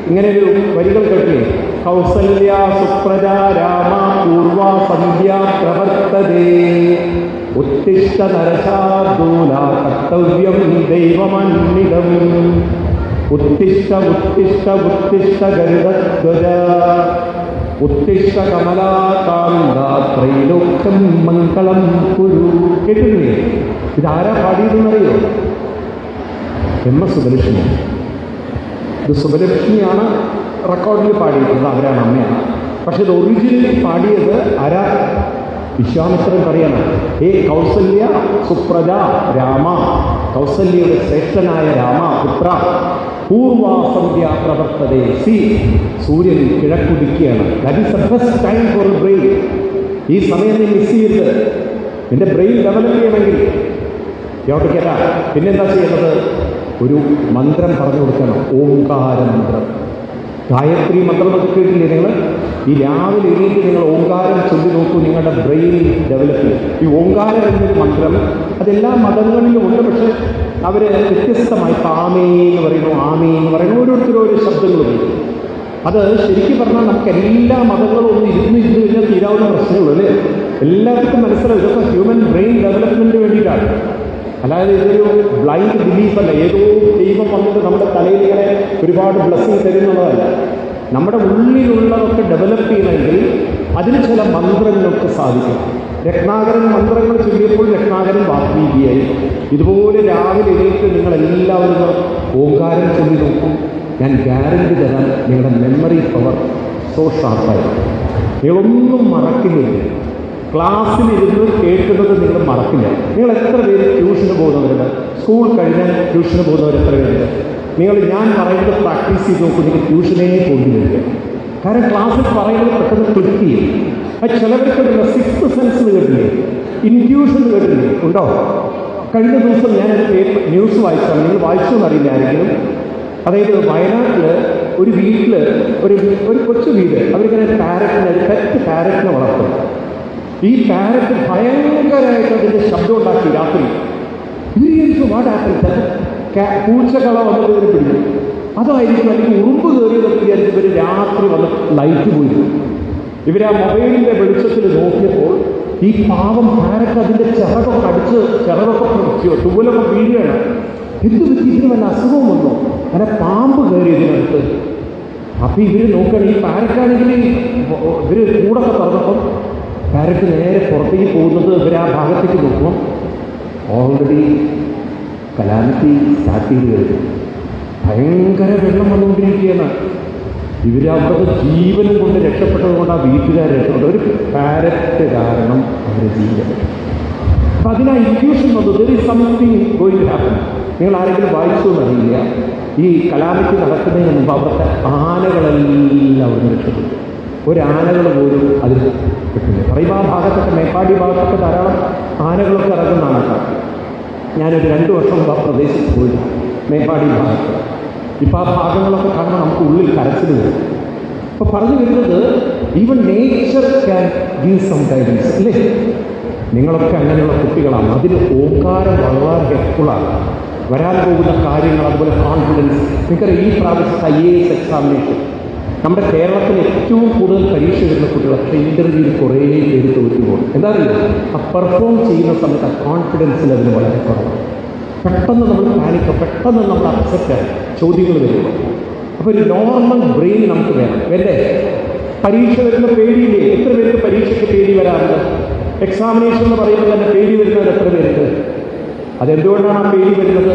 ഇങ്ങനെ ഒരു വരികൾ കേട്ടില്ലേ? കൗസല്യ സുപ്രജ രാമ പൂർവ സന്ധ്യ പ്രവർത്തതേ ഉത്തിഷ്ഠ നരശാർദൂല കർത്തവ്യം ദൈവമന്വിതം ഉത്തിഷ്ഠ ഉത്തിഷ്ഠ ഉത്തിഷ്ഠ ഗരുഡധ്വജ ഉത്തിഷ്ഠ കമലാകാന്ത ത്രൈലോക്യം മംഗളം കുരു. കേട്ടില്ലേ? ഇതാരാ പാടിയതെന്നറിയോ? സുബലക്ഷ്മി. ഇത് സുബലക്ഷ്മിയാണ് റെക്കോർഡിൽ പാടിയിട്ടുള്ളത്, അവരാണ്, അമ്മയാണ്. പക്ഷെ ഇത് ഒറിജിനലി പാടിയത് ആരാ? വിശ്വാമിത്രൻ പറയാണ്, കൗസല്യ സുപ്രജ രാമ, കൗസല്യയുടെ ശ്രേഷ്ഠനായ രാമ പുത്ര, പൂർവാസന്ധ്യ പ്രവർത്തതേ. സൂര്യൻ കിഴക്കുദിക്കുകയാണ്. That is the best time for brain. ഈ സമയം നീ മിസ് ചെയ്യരുത്. നിന്റെ ബ്രെയിൻ ഡെവലപ്പ് ചെയ്യണമെങ്കിൽ എവിടെ കേട്ടാ. പിന്നെന്താ ചെയ്യേണ്ടത്? ഒരു മന്ത്രം പറഞ്ഞു കൊടുക്കണം, ഓംകാര മന്ത്രം. ഗായത്രി മന്ത്രം എന്നൊക്കെ കേട്ടില്ലേ നിങ്ങൾ? ഈ രാവിലെ എണീറ്റ് നിങ്ങൾ ഓംകാരം ചൊല്ലി നോക്കൂ, നിങ്ങളുടെ ബ്രെയിൻ ഡെവലപ്പ് ചെയ്യും. ഈ ഓംകാരം എന്നൊരു മന്ത്രം അതെല്ലാ മതങ്ങളിലും ഉണ്ട്. പക്ഷേ അവർ വ്യത്യസ്തമായി ആമേ എന്ന് പറയുന്നു, ആമേ എന്ന് പറയുന്നു, ഓരോരുത്തരും ഓരോ ശബ്ദങ്ങൾ പറയും. അത് ശരിക്കും പറഞ്ഞാൽ നമുക്ക് എല്ലാ മതങ്ങളും ഒന്ന് ഇരുന്ന് കഴിഞ്ഞാൽ തീരാവുന്ന പ്രശ്നമുള്ളൂ അല്ലേ? എല്ലാവർക്കും മനസ്സിലാവും ഇതൊക്കെ ഹ്യൂമൻ ബ്രെയിൻ ഡെവലപ്മെൻറ്റിന് വേണ്ടിയിട്ടാണ്. അല്ലാതെ ഇതൊരു ബ്ലൈൻഡ് ബിലീഫല്ല, ഏതോ ദൈവം വന്നിട്ട് നമ്മുടെ തലയിൽ ഇങ്ങനെ ഒരുപാട് ബ്ലെസ്സിങ് തരുന്നുള്ളതല്ല. നമ്മുടെ ഉള്ളിലുള്ളതൊക്കെ ഡെവലപ്പ് ചെയ്യണമെങ്കിൽ അതിന് ചില മന്ത്രങ്ങളൊക്കെ സാധിക്കും. രത്നാകരൻ മന്ത്രങ്ങൾ ചൊല്ലിയപ്പോൾ രത്നാകരൻ വാഗ്മീതിയായി. ഇതുപോലെ രാവിലെ എണീറ്റ് നിങ്ങളെല്ലാവരും ഓംകാരം ചൊല്ലി നോക്കും. ഞാൻ ഗ്യാരണ്ടി തരാൻ, നിങ്ങളുടെ മെമ്മറി പവർ സോ ഷാർപ്പായിരിക്കും. നിങ്ങളൊന്നും മറക്കില്ല. ക്ലാസ്സിലിരുന്ന് കേൾക്കുന്നത് നിങ്ങൾ മറക്കില്ല. നിങ്ങൾ എത്ര പേര് ട്യൂഷന് പോകുന്നവരുണ്ട്? സ്കൂൾ കഴിഞ്ഞാൽ ട്യൂഷന് പോകുന്നവർ എത്ര പേരുണ്ട്? ഞാൻ പറയുന്നത് പ്രാക്ടീസ് ചെയ്ത് നോക്കും, നിങ്ങൾ ട്യൂഷനേ പോയി വരിക. കാരണം ക്ലാസ്സിൽ പറയുന്നത് പെട്ടെന്ന് ക്ലിക്ക് ചെയ്യും. അത് ചിലവർക്കുള്ള 6th സെൻസ് കേട്ടില്ലേ? ഇൻറ്റ്യൂഷൻ കേട്ടില്ലേ? ഉണ്ടോ? കഴിഞ്ഞ ദിവസം ഞാനൊരു ന്യൂസ് വായിച്ചാണ്, നിങ്ങൾ വായിച്ചു എന്നറിയില്ല ആരെങ്കിലും. അതായത് വയനാട്ടിൽ ഒരു വീട്ടിൽ ഒരു കൊച്ചു വീട്, അവരിങ്ങനെ ഒരു പെറ്റ് പാരറ്റിനെ വളർത്തും. ഈ പാരറ്റ് ഭയങ്കരമായിട്ട് അതിൻ്റെ ശബ്ദം ഉണ്ടാക്കി രാത്രി. ഇത് വാടാക്കിട്ട് പൂച്ചകളോ വന്നിട്ട് ഇവർ പിടിക്കും. അതായിരിക്കും, അല്ലെങ്കിൽ ഉറുമ്പ് കയറിയതൊക്കെ വിചാരിച്ച് ഇവർ രാത്രി വന്ന് ലൈറ്റ് പോയി. ഇവർ ആ മൊബൈലിൻ്റെ വെളിച്ചത്തിൽ നോക്കിയപ്പോൾ ഈ പാവം പാരറ്റ് അതിൻ്റെ ചിറകൊക്കെ തൂലൊക്കെ വീഴുകയാണ്. എന്ത് പറ്റി? ഇതിന് വല്ല അസുഖവും വന്നോ? അങ്ങനെ പാമ്പ് കയറി ഇതിനടുത്ത്. അപ്പം ഇവർ നോക്കുകയാണ്. ഈ പാരറ്റാണെങ്കിൽ ഇവർ കൂടൊക്കെ തുറന്നപ്പം പാരറ്റ് നേരെ പുറത്തേക്ക് പോകുന്നത് ഇവർ ആ ഭാഗത്തേക്ക് നോക്കുമ്പോൾ ഓൾറെഡി കലാമിറ്റി സ്റ്റാർട്ട് ചെയ്ത് കഴിഞ്ഞു. ഭയങ്കര വെള്ളം വന്നുകൊണ്ടിരിക്കുകയാണ്. ഇവരവിടുത്തെ ജീവനും കൊണ്ട് രക്ഷപ്പെട്ടത് കൊണ്ട് ആ വീട്ടുകാർ രക്ഷപ്പെട്ടു. ഒരു പാരറ്റ് കാരണം അവരുടെ ജീവൻ. അപ്പം അതിനാ ഇൻറ്റ്യൂഷൻ വന്നു, there is something going to happen. നിങ്ങൾ ആരെങ്കിലും വായിച്ചു എന്നറിയില്ല, ഈ കലാമിറ്റി നടക്കുന്നതിന് മുമ്പ് അവിടുത്തെ ആനകളെല്ലാം അവിടുന്ന് രക്ഷപ്പെട്ടു. ഒരാനകൾ പോലും അതിൽ കിട്ടുന്നത്. പറയുമ്പോൾ ആ ഭാഗത്തൊക്കെ മേപ്പാടി ഭാഗത്തൊക്കെ ധാരാളം ആനകളൊക്കെ ഇറങ്ങുന്നതാണ് കേട്ടോ. ഞാനൊരു 2 വർഷം മുമ്പ് ആ പ്രദേശത്ത് പോയി, മേപ്പാടി ഭാഗത്ത്. ഇപ്പോൾ ആ ഭാഗങ്ങളൊക്കെ കാണുമ്പോൾ നമുക്ക് ഉള്ളിൽ കരച്ചിൽ വരും. അപ്പോൾ പറഞ്ഞു വരുന്നത് even nature can give some guidance അല്ലേ? നിങ്ങളൊക്കെ അങ്ങനെയുള്ള കുട്ടികളാണ്. അതിന് ഓങ്കാരം വളരെ ഹെൽപ്ഫുള്ളാണ്. വരാൻ പോകുന്ന കാര്യങ്ങൾ, അതുപോലെ കോൺഫിഡൻസ്. നിങ്ങൾക്കറിയാം, ഈ പ്രാവശ്യത്തെ IAS എക്സാമിനേഷൻ നമ്മുടെ കേരളത്തിൽ ഏറ്റവും കൂടുതൽ പരീക്ഷ വരുന്ന കുട്ടികൾ, പക്ഷേ ഇൻ്റർവ്യൂവിൽ കുറേ പേര് തോറ്റു പോകും. എന്താ അറിയില്ല, ആ പെർഫോം ചെയ്യുന്ന സമയത്ത് ആ കോൺഫിഡൻസ് ലെവൽ വളരെ കുറവാണ്. പെട്ടെന്ന് നമ്മൾ പാനിക്കോ, പെട്ടെന്ന് നമ്മൾ അപ്സെറ്റായി ചോദ്യങ്ങൾ വരുമ്പോൾ. അപ്പോൾ ഒരു നോർമൽ ബ്രെയിൻ നമുക്ക് വേണ്ടേ? പരീക്ഷ വരുന്ന പേടിയില്ലേ? എത്ര പേർക്ക് പരീക്ഷയ്ക്ക് പേടി വരാറുണ്ട്? എക്സാമിനേഷൻ എന്ന് പറയുമ്പോൾ തന്നെ പേടി വരുന്നത് എത്ര പേർക്ക്? അതെന്തുകൊണ്ടാണ് ആ പേടി വരുന്നത്?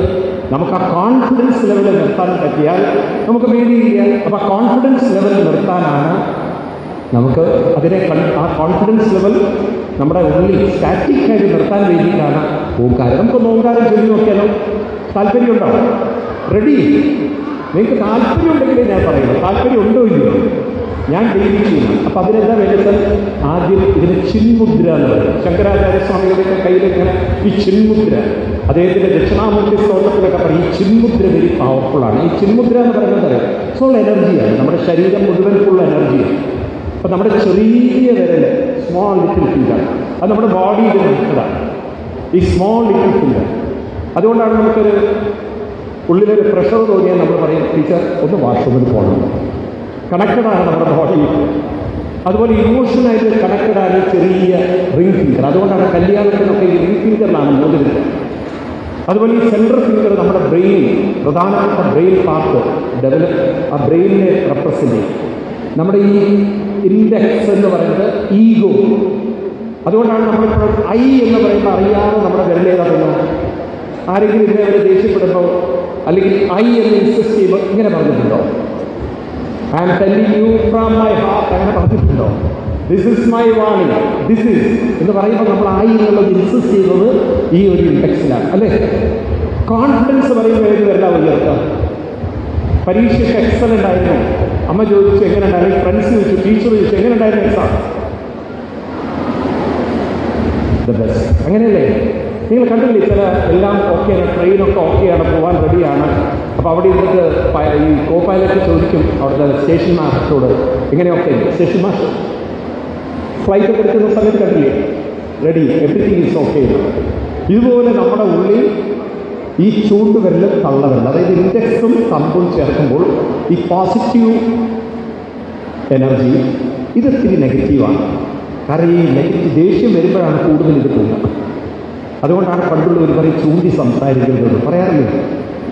നമുക്ക് ആ കോൺഫിഡൻസ് ലെവൽ നിർത്താൻ പറ്റിയാൽ നമുക്ക് പേടിയില്ല. അപ്പോൾ ആ കോൺഫിഡൻസ് ലെവൽ നിർത്താനാണ് നമുക്ക് ആ കോൺഫിഡൻസ് ലെവൽ നമ്മുടെ ഉള്ളിൽ സ്റ്റാറ്റിക്കായിട്ട് നിർത്താൻ വേണ്ടിയിട്ടാണ് ഓങ്കാരം. നമുക്കൊന്ന് ഓങ്കാരം ചൊല്ലി നോക്കിയാലോ? താല്പര്യമുണ്ടോ? റെഡി? നിങ്ങൾക്ക് താല്പര്യമുണ്ടെങ്കിലേ ഞാൻ പറയുന്നു. താല്പര്യം ഉണ്ടോ ഇല്ലയോ? ഞാൻ ഡെയിലി ചെയ്യുന്നു. അപ്പം അതിനെന്താ വേണ്ടത്? ആദ്യം ഇതിന് ചിന്മുദ്ര എന്ന് പറയും. ശങ്കരാചാര്യസ്വാമികളുടെയൊക്കെ കയ്യിൽ ഇങ്ങനെ ഈ ചിന്മുദ്ര, അദ്ദേഹത്തിൻ്റെ ദക്ഷിണാമൂർത്തി സ്തോത്രത്തിലൊക്കെ പറയും ഈ ചിന്മുദ്ര വെരി പവർഫുള്ളാണ്. ഈ ചിന്മുദ്ര എന്ന് പറയുന്നത് ഫുൾ എനർജിയാണ്. നമ്മുടെ ശരീരം മുഴുവൻ ഫുൾ എനർജിയാണ്. അപ്പം നമ്മുടെ ചെറിയ വിരൽ, സ്മോൾ ലിറ്റിൽ ഫിംഗർ, അത് നമ്മുടെ ബോഡിയിൽ നിൽക്കുന്നതാണ് ഈ സ്മോൾ ലിറ്റിൽ ഫിംഗർ. അതുകൊണ്ടാണ് നമുക്കൊരു ഉള്ളിലൊരു പ്രഷർ തോന്നിയാൽ നമ്മൾ പറയും, ടീച്ചർ ഒന്ന് വാഷ്റൂമിൽ പോകണം. കണക്റ്റഡാണ് നമ്മുടെ ബോഡി. അതുപോലെ ഇമോഷനായിട്ട് കണക്റ്റഡാണ് ചെറിയ റിംഗ് ഫിംഗർ. അതുകൊണ്ടാണ് കല്യാണത്തിനൊക്കെ ഈ റിംഗ് ഫിംഗറിലാണ് മോതിരുന്നത്. അതുപോലെ ഈ സെൻട്രൽ ഫിംഗർ നമ്മുടെ ബ്രെയിൻ, പ്രധാനപ്പെട്ട ബ്രെയിൻ പാർട്ട് ആ ബ്രെയിനിനെ റെപ്രസെൻ്റ് ചെയ്യും. നമ്മുടെ ഈ ഇൻഡെക്സ് എന്ന് പറയുന്നത് ഈഗോ. അതുകൊണ്ടാണ് നമ്മളിപ്പോൾ ഐ എന്ന് പറയുമ്പോൾ അറിയാതെ നമ്മുടെ വിരലേതാ പറയുന്നത്. ആരെങ്കിലും ഇതിനെ അവരെ ദേഷ്യപ്പെടുമ്പോൾ അല്ലെങ്കിൽ ഐ എന്ന് ഇൻസിസ്റ്റ് ചെയ്യുമ്പോൾ ഇങ്ങനെ പറഞ്ഞിട്ടുണ്ടോ? I am telling you from my heart, അങ്ങനെ പറഞ്ഞിട്ടുണ്ടോ? This is my warning, this is എന്ന് പറയുമ്പോൾ നമ്മൾ ഐ എന്നുള്ളത് ഇൻസിസ്റ്റ് ചെയ്യുന്നത് ഈ ഒരു ഇൻഡെക്സിലാണ് അല്ലേ? കോൺഫിഡൻസ് പറയുമ്പോൾ ഏത് വരെല്ലാം ഉയർത്താം. പരീക്ഷയ്ക്ക് എക്സലൻ്റ് ആയിരുന്നു. അമ്മ ചോദിച്ചു എങ്ങനെ ഉണ്ടായിരുന്നു, ഫ്രണ്ട്സ് ചോദിച്ചു, ടീച്ചർ ചോദിച്ചു എങ്ങനെ ഉണ്ടായിരുന്നു എക്സാം? The best. അങ്ങനെയല്ലേ? നിങ്ങൾ കണ്ടില്ലേ, ചില എല്ലാം ഓക്കെയാണ്, ട്രെയിനൊക്കെ ഓക്കെയാണ്, പോകാൻ റെഡിയാണ്. അപ്പോൾ അവിടെ ഇരുന്നിട്ട് ഈ കോ പൈലറ്റ് ചോദിക്കും അവിടുത്തെ സ്റ്റേഷൻ മാസ്റ്ററോട്, എങ്ങനെയൊക്കെ സ്റ്റേഷൻ മാസ്റ്റർ ഫ്ലൈറ്റ് ഒക്കെ എടുക്കുന്ന സമയത്ത് കണ്ടില്ലേ, റെഡി, എവറിത്തിങ് ഈസ് ഓക്കെ. ഇതുപോലെ നമ്മുടെ ഉള്ളിൽ ഈ ചൂണ്ടുവിരലും തള്ളവിരൽ, അതായത് ഇൻഡെക്സും തമ്പും ചേർക്കുമ്പോൾ ഈ പോസിറ്റീവ് എനർജി ഇതൊത്തിരി നെഗറ്റീവാണ്. കാരണം ഈ ദേഷ്യം വരുമ്പോഴാണ് കൂടുതൽ ഇത് പോകുന്നത്. അതുകൊണ്ടാണ് പണ്ടുള്ളവർ പറയും ചൂണ്ടി സംസാരിക്കുന്നത്, പറയാറില്ലേ?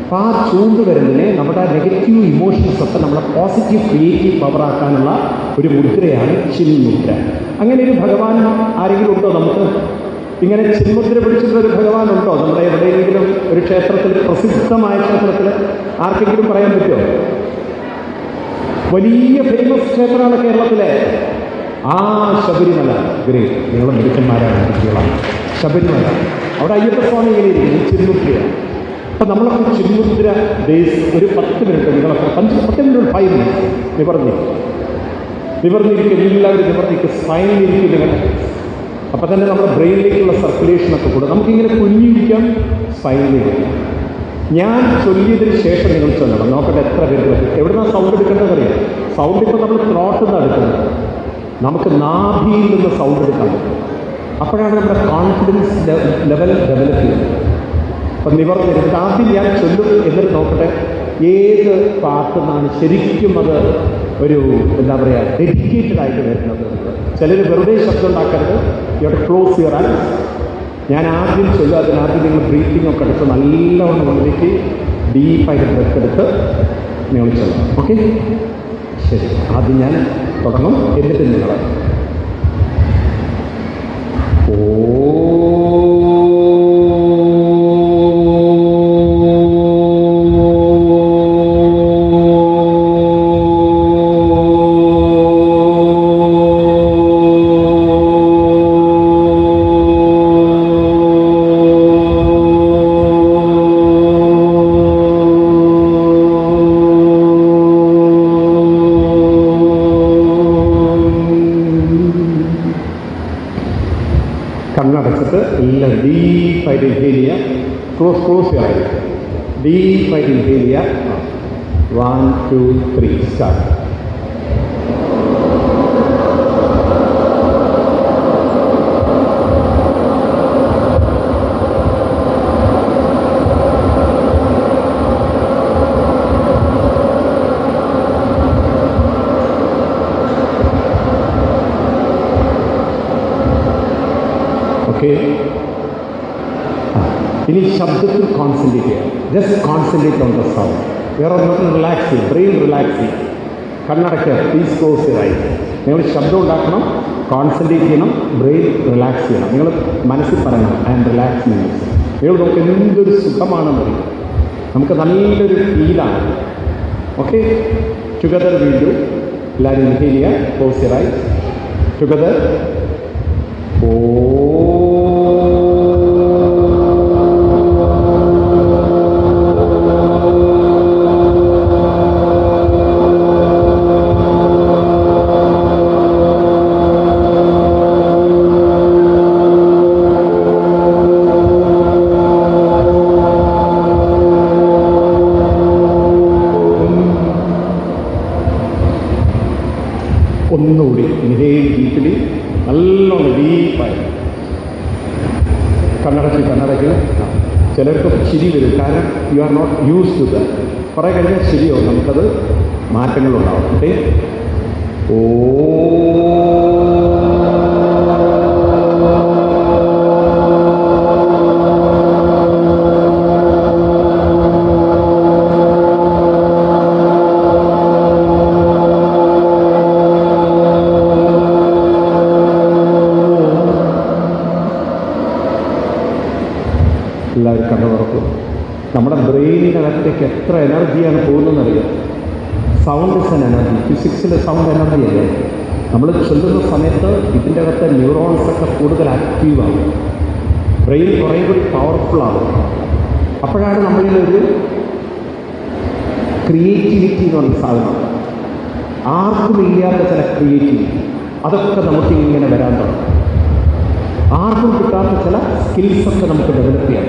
അപ്പോൾ ആ ചൂണ്ടുവിരലിനെ നമ്മുടെ നെഗറ്റീവ് ഇമോഷൻസ് ഒക്കെ നമ്മുടെ പോസിറ്റീവ് ക്രിയേറ്റീവ് പവറാക്കാനുള്ള ഒരു മുദ്രയാണ് ചിന്മുദ്ര. അങ്ങനെ ഒരു ഭഗവാൻ ആരെങ്കിലും ഉണ്ടോ? നമുക്ക് ഇങ്ങനെ ചിന്മുദ്ര പിടിച്ചിട്ടുള്ളൊരു ഭഗവാൻ ഉണ്ടോ നമ്മുടെ എവിടെയെങ്കിലും ഒരു ക്ഷേത്രത്തിൽ, പ്രസിദ്ധമായ ക്ഷേത്രത്തിൽ? ആർക്കെങ്കിലും പറയാൻ പറ്റുമോ? വലിയ ഫേമസ് ക്ഷേത്രമാണ് കേരളത്തിലെ ശബരിമല. ഗ്രേറ്റ്, നിങ്ങൾ മിടുക്കന്മാരാണ്, കുട്ടികളാണ്. ശബരിമല, അവിടെ അയ്യപ്പസ്വാമി ഇങ്ങനെ ഇരിക്കും, ചിന്മുദ്രയാണ്. അപ്പം നമ്മളൊക്കെ ചിന്മുദ്ര ബേസ് ഒരു 10 മിനിറ്റ്, നിങ്ങളൊക്കെ 10 മിനിറ്റ് 5 മിനിറ്റ് നിവർന്നിരിക്കും. എല്ലാവരും നിവർന്നിരിക്കും, സ്പൈനിലിരിക്കും നിങ്ങളുടെ. അപ്പം തന്നെ നമ്മുടെ ബ്രെയിനിലേക്കുള്ള സർക്കുലേഷനൊക്കെ കൂടെ നമുക്കിങ്ങനെ കുഞ്ഞിരിക്കാം, സ്പൈനിലിരിക്കാം. ഞാൻ ചൊല്ലിയതിന് ശേഷം നിങ്ങൾ ചൊല്ലണം. നോക്കട്ടെ എത്ര പേര് പറ്റും. എവിടുന്നാണ് സൗണ്ട് എടുക്കേണ്ടതറിയാം? സൗണ്ട് ഇപ്പോൾ നമ്മൾ ത്രോട്ടിൽ നിന്നാണ് എടുക്കുന്നത്. നമുക്ക് നാഭിയിൽ നിന്ന് സൗണ്ട് എടുക്കാൻ പറ്റും. അപ്പോഴാണ് നമ്മുടെ കോൺഫിഡൻസ് ലെവൽ ഡെവലപ്പ് ചെയ്യുന്നത്. അപ്പം നിവർന്നിരുന്നത് ആദ്യം ഞാൻ ചൊല്ലും, എന്നിട്ട് നോക്കട്ടെ ഏത് പാട്ടെന്നാണ് ശരിക്കും അത് ഒരു എന്താ പറയുക ഡെഡിക്കേറ്റഡ് ആയിട്ട് വരുന്നത്. ചിലർ വെറുതെ ശബ്ദം ഉണ്ടാക്കരുത്. ഇവിടെ ക്ലോസ് യുവർ ഐസ്. ഞാൻ ആദ്യം ചൊല്ലും, അതിനാദ്യം നിങ്ങൾ ബ്രീത്തിങ് ഒക്കെ എടുത്ത് നല്ലവണ്ണം ഉള്ളിലേക്ക് ഡീപ്പായിട്ട് ബ്രെത്ത് എടുത്ത് നിങ്ങൾ ചൊല്ലാം. ഓക്കെ, ശരി. ആദ്യം ഞാൻ തുടങ്ങും, എന്നിട്ട് നിങ്ങൾ കണ്ണടച്ചിട്ട് എല്ലാം ഡീപ്പായിട്ട് ഇൻഹേൽ ചെയ്യുക. ക്ലോസ് ചെയ്യാം. ഡീപ്പായിട്ട് ഇൻഹേൽ ചെയ്യുക. 1 2 3 സ്റ്റാർട്ട്. ഇനി ശബ്ദത്തിൽ കോൺസെൻട്രേറ്റ് ചെയ്യാം. Just concentrate on the sound. വേറെ ഒന്നും റിലാക്സ് ചെയ്യും. ബ്രെയിൻ റിലാക്സ് ചെയ്യും. കണ്ണടയ്ക്കുക. Please close your eyes. നിങ്ങൾ ശബ്ദം ഉണ്ടാക്കണം, കോൺസെൻട്രേറ്റ് ചെയ്യണം, ബ്രെയിൻ റിലാക്സ് ചെയ്യണം. നിങ്ങൾ മനസ്സിൽ പറയണം ഐ ആം റിലാക്സിങ്. നിങ്ങൾ നമുക്ക് എന്തൊരു സുഖമാണെന്ന് അറിയാം. നമുക്ക് നല്ലൊരു ഫീലാണ്. ഓക്കെ, ടുഗദർ വീണ്ടും എല്ലാവരും ഇൻഹേൽ ചെയ്യുക. Close your eyes. ടുഗദർ. ഒന്നുകൂടി ഇൻഹേൽ ഡീപ്ലി, നല്ലോണം ഡീപ്പായി കണ്ണടച്ച്. ചിലർക്ക് ചിരി വരും, കാരണം you are not use to that. കുറേ കഴിഞ്ഞാൽ ശരിയാവും, നമുക്കത് മാറ്റങ്ങളുണ്ടാവും. ഓക്കെ. എല്ലാവരും കണ്ണു തുറക്കും. നമ്മുടെ ബ്രെയിനിനകത്തേക്ക് എത്ര എനർജിയാണ് പോകുന്നതെന്നറിയാം. Sound is an energy. ഫിസിക്സിലെ സൗണ്ട് എനർജി അല്ലേ. നമ്മൾ ചൊല്ലുന്ന സമയത്ത് ഇതിൻ്റെ അകത്തെ ന്യൂറോൺസൊക്കെ കൂടുതൽ ആക്റ്റീവാണ്. ബ്രെയിൻ കുറേ കൂടി പവർഫുള്ളാണ്. അപ്പോഴാണ് നമ്മളിലൊരു ക്രിയേറ്റിവിറ്റി എന്ന് പറഞ്ഞ സാധനം, ആർക്കും ഇല്ലാത്ത ചില ക്രിയേറ്റിവിറ്റി, അതൊക്കെ നമുക്കിങ്ങനെ വരാൻ തുടങ്ങും. ആർക്കും കിട്ടാത്ത ചില സ്കിൽസൊക്കെ നമുക്ക് ഡെവലപ്പ് ചെയ്യാം.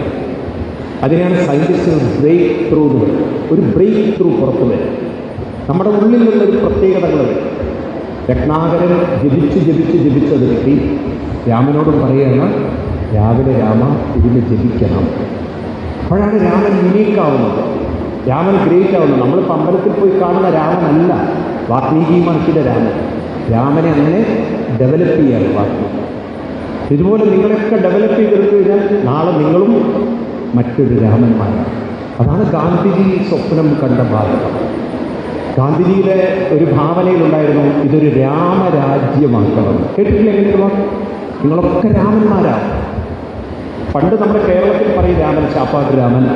അതിനെയാണ് സയൻറ്റിസ്റ്റുകൾ ബ്രേക്ക് ത്രൂ എന്ന് പറയും. ഒരു ബ്രേക്ക് ത്രൂ പുറത്തു വരും. നമ്മുടെ ഉള്ളിലുള്ളൊരു പ്രത്യേകതകൾ വരും. രത്നാകരൻ ജപിച്ചത് കിട്ടി. രാമനോടും പറയുകയാണ്, രാവിലെ രാമ ഇതിന് ജപിക്കണം. അപ്പോഴാണ് രാമൻ യുണീക്കാവുന്നത്, രാമൻ ഗ്രേറ്റ് ആവുന്നത്. നമ്മളിപ്പോൾ അമ്പലത്തിൽ പോയി കാണുന്ന രാമനല്ല വാൽമീകി മഹർഷിയുടെ രാമൻ. രാമനെ അങ്ങനെ ഡെവലപ്പ് ചെയ്യാണ് വാൽമീകി. ഇതുപോലെ നിങ്ങളൊക്കെ ഡെവലപ്പ് ചെയ്തെടുത്തു കഴിഞ്ഞാൽ നാളെ നിങ്ങളും മറ്റൊരു രാമന്മാരാണ്. അതാണ് ഗാന്ധിജി സ്വപ്നം കണ്ട ഭാരതം. ഗാന്ധിജിയുടെ ഒരു ഭാവനയിലുണ്ടായിരുന്നു, ഇതൊരു രാമരാജ്യമാക്കണം. കേട്ടിട്ടില്ല എങ്ങനെയുള്ള? നിങ്ങളൊക്കെ രാമന്മാരാണ്. പണ്ട് നമ്മുടെ കേരളത്തിൽ പറയും രാമൻ, ചാപ്പാട്ട് രാമൻ.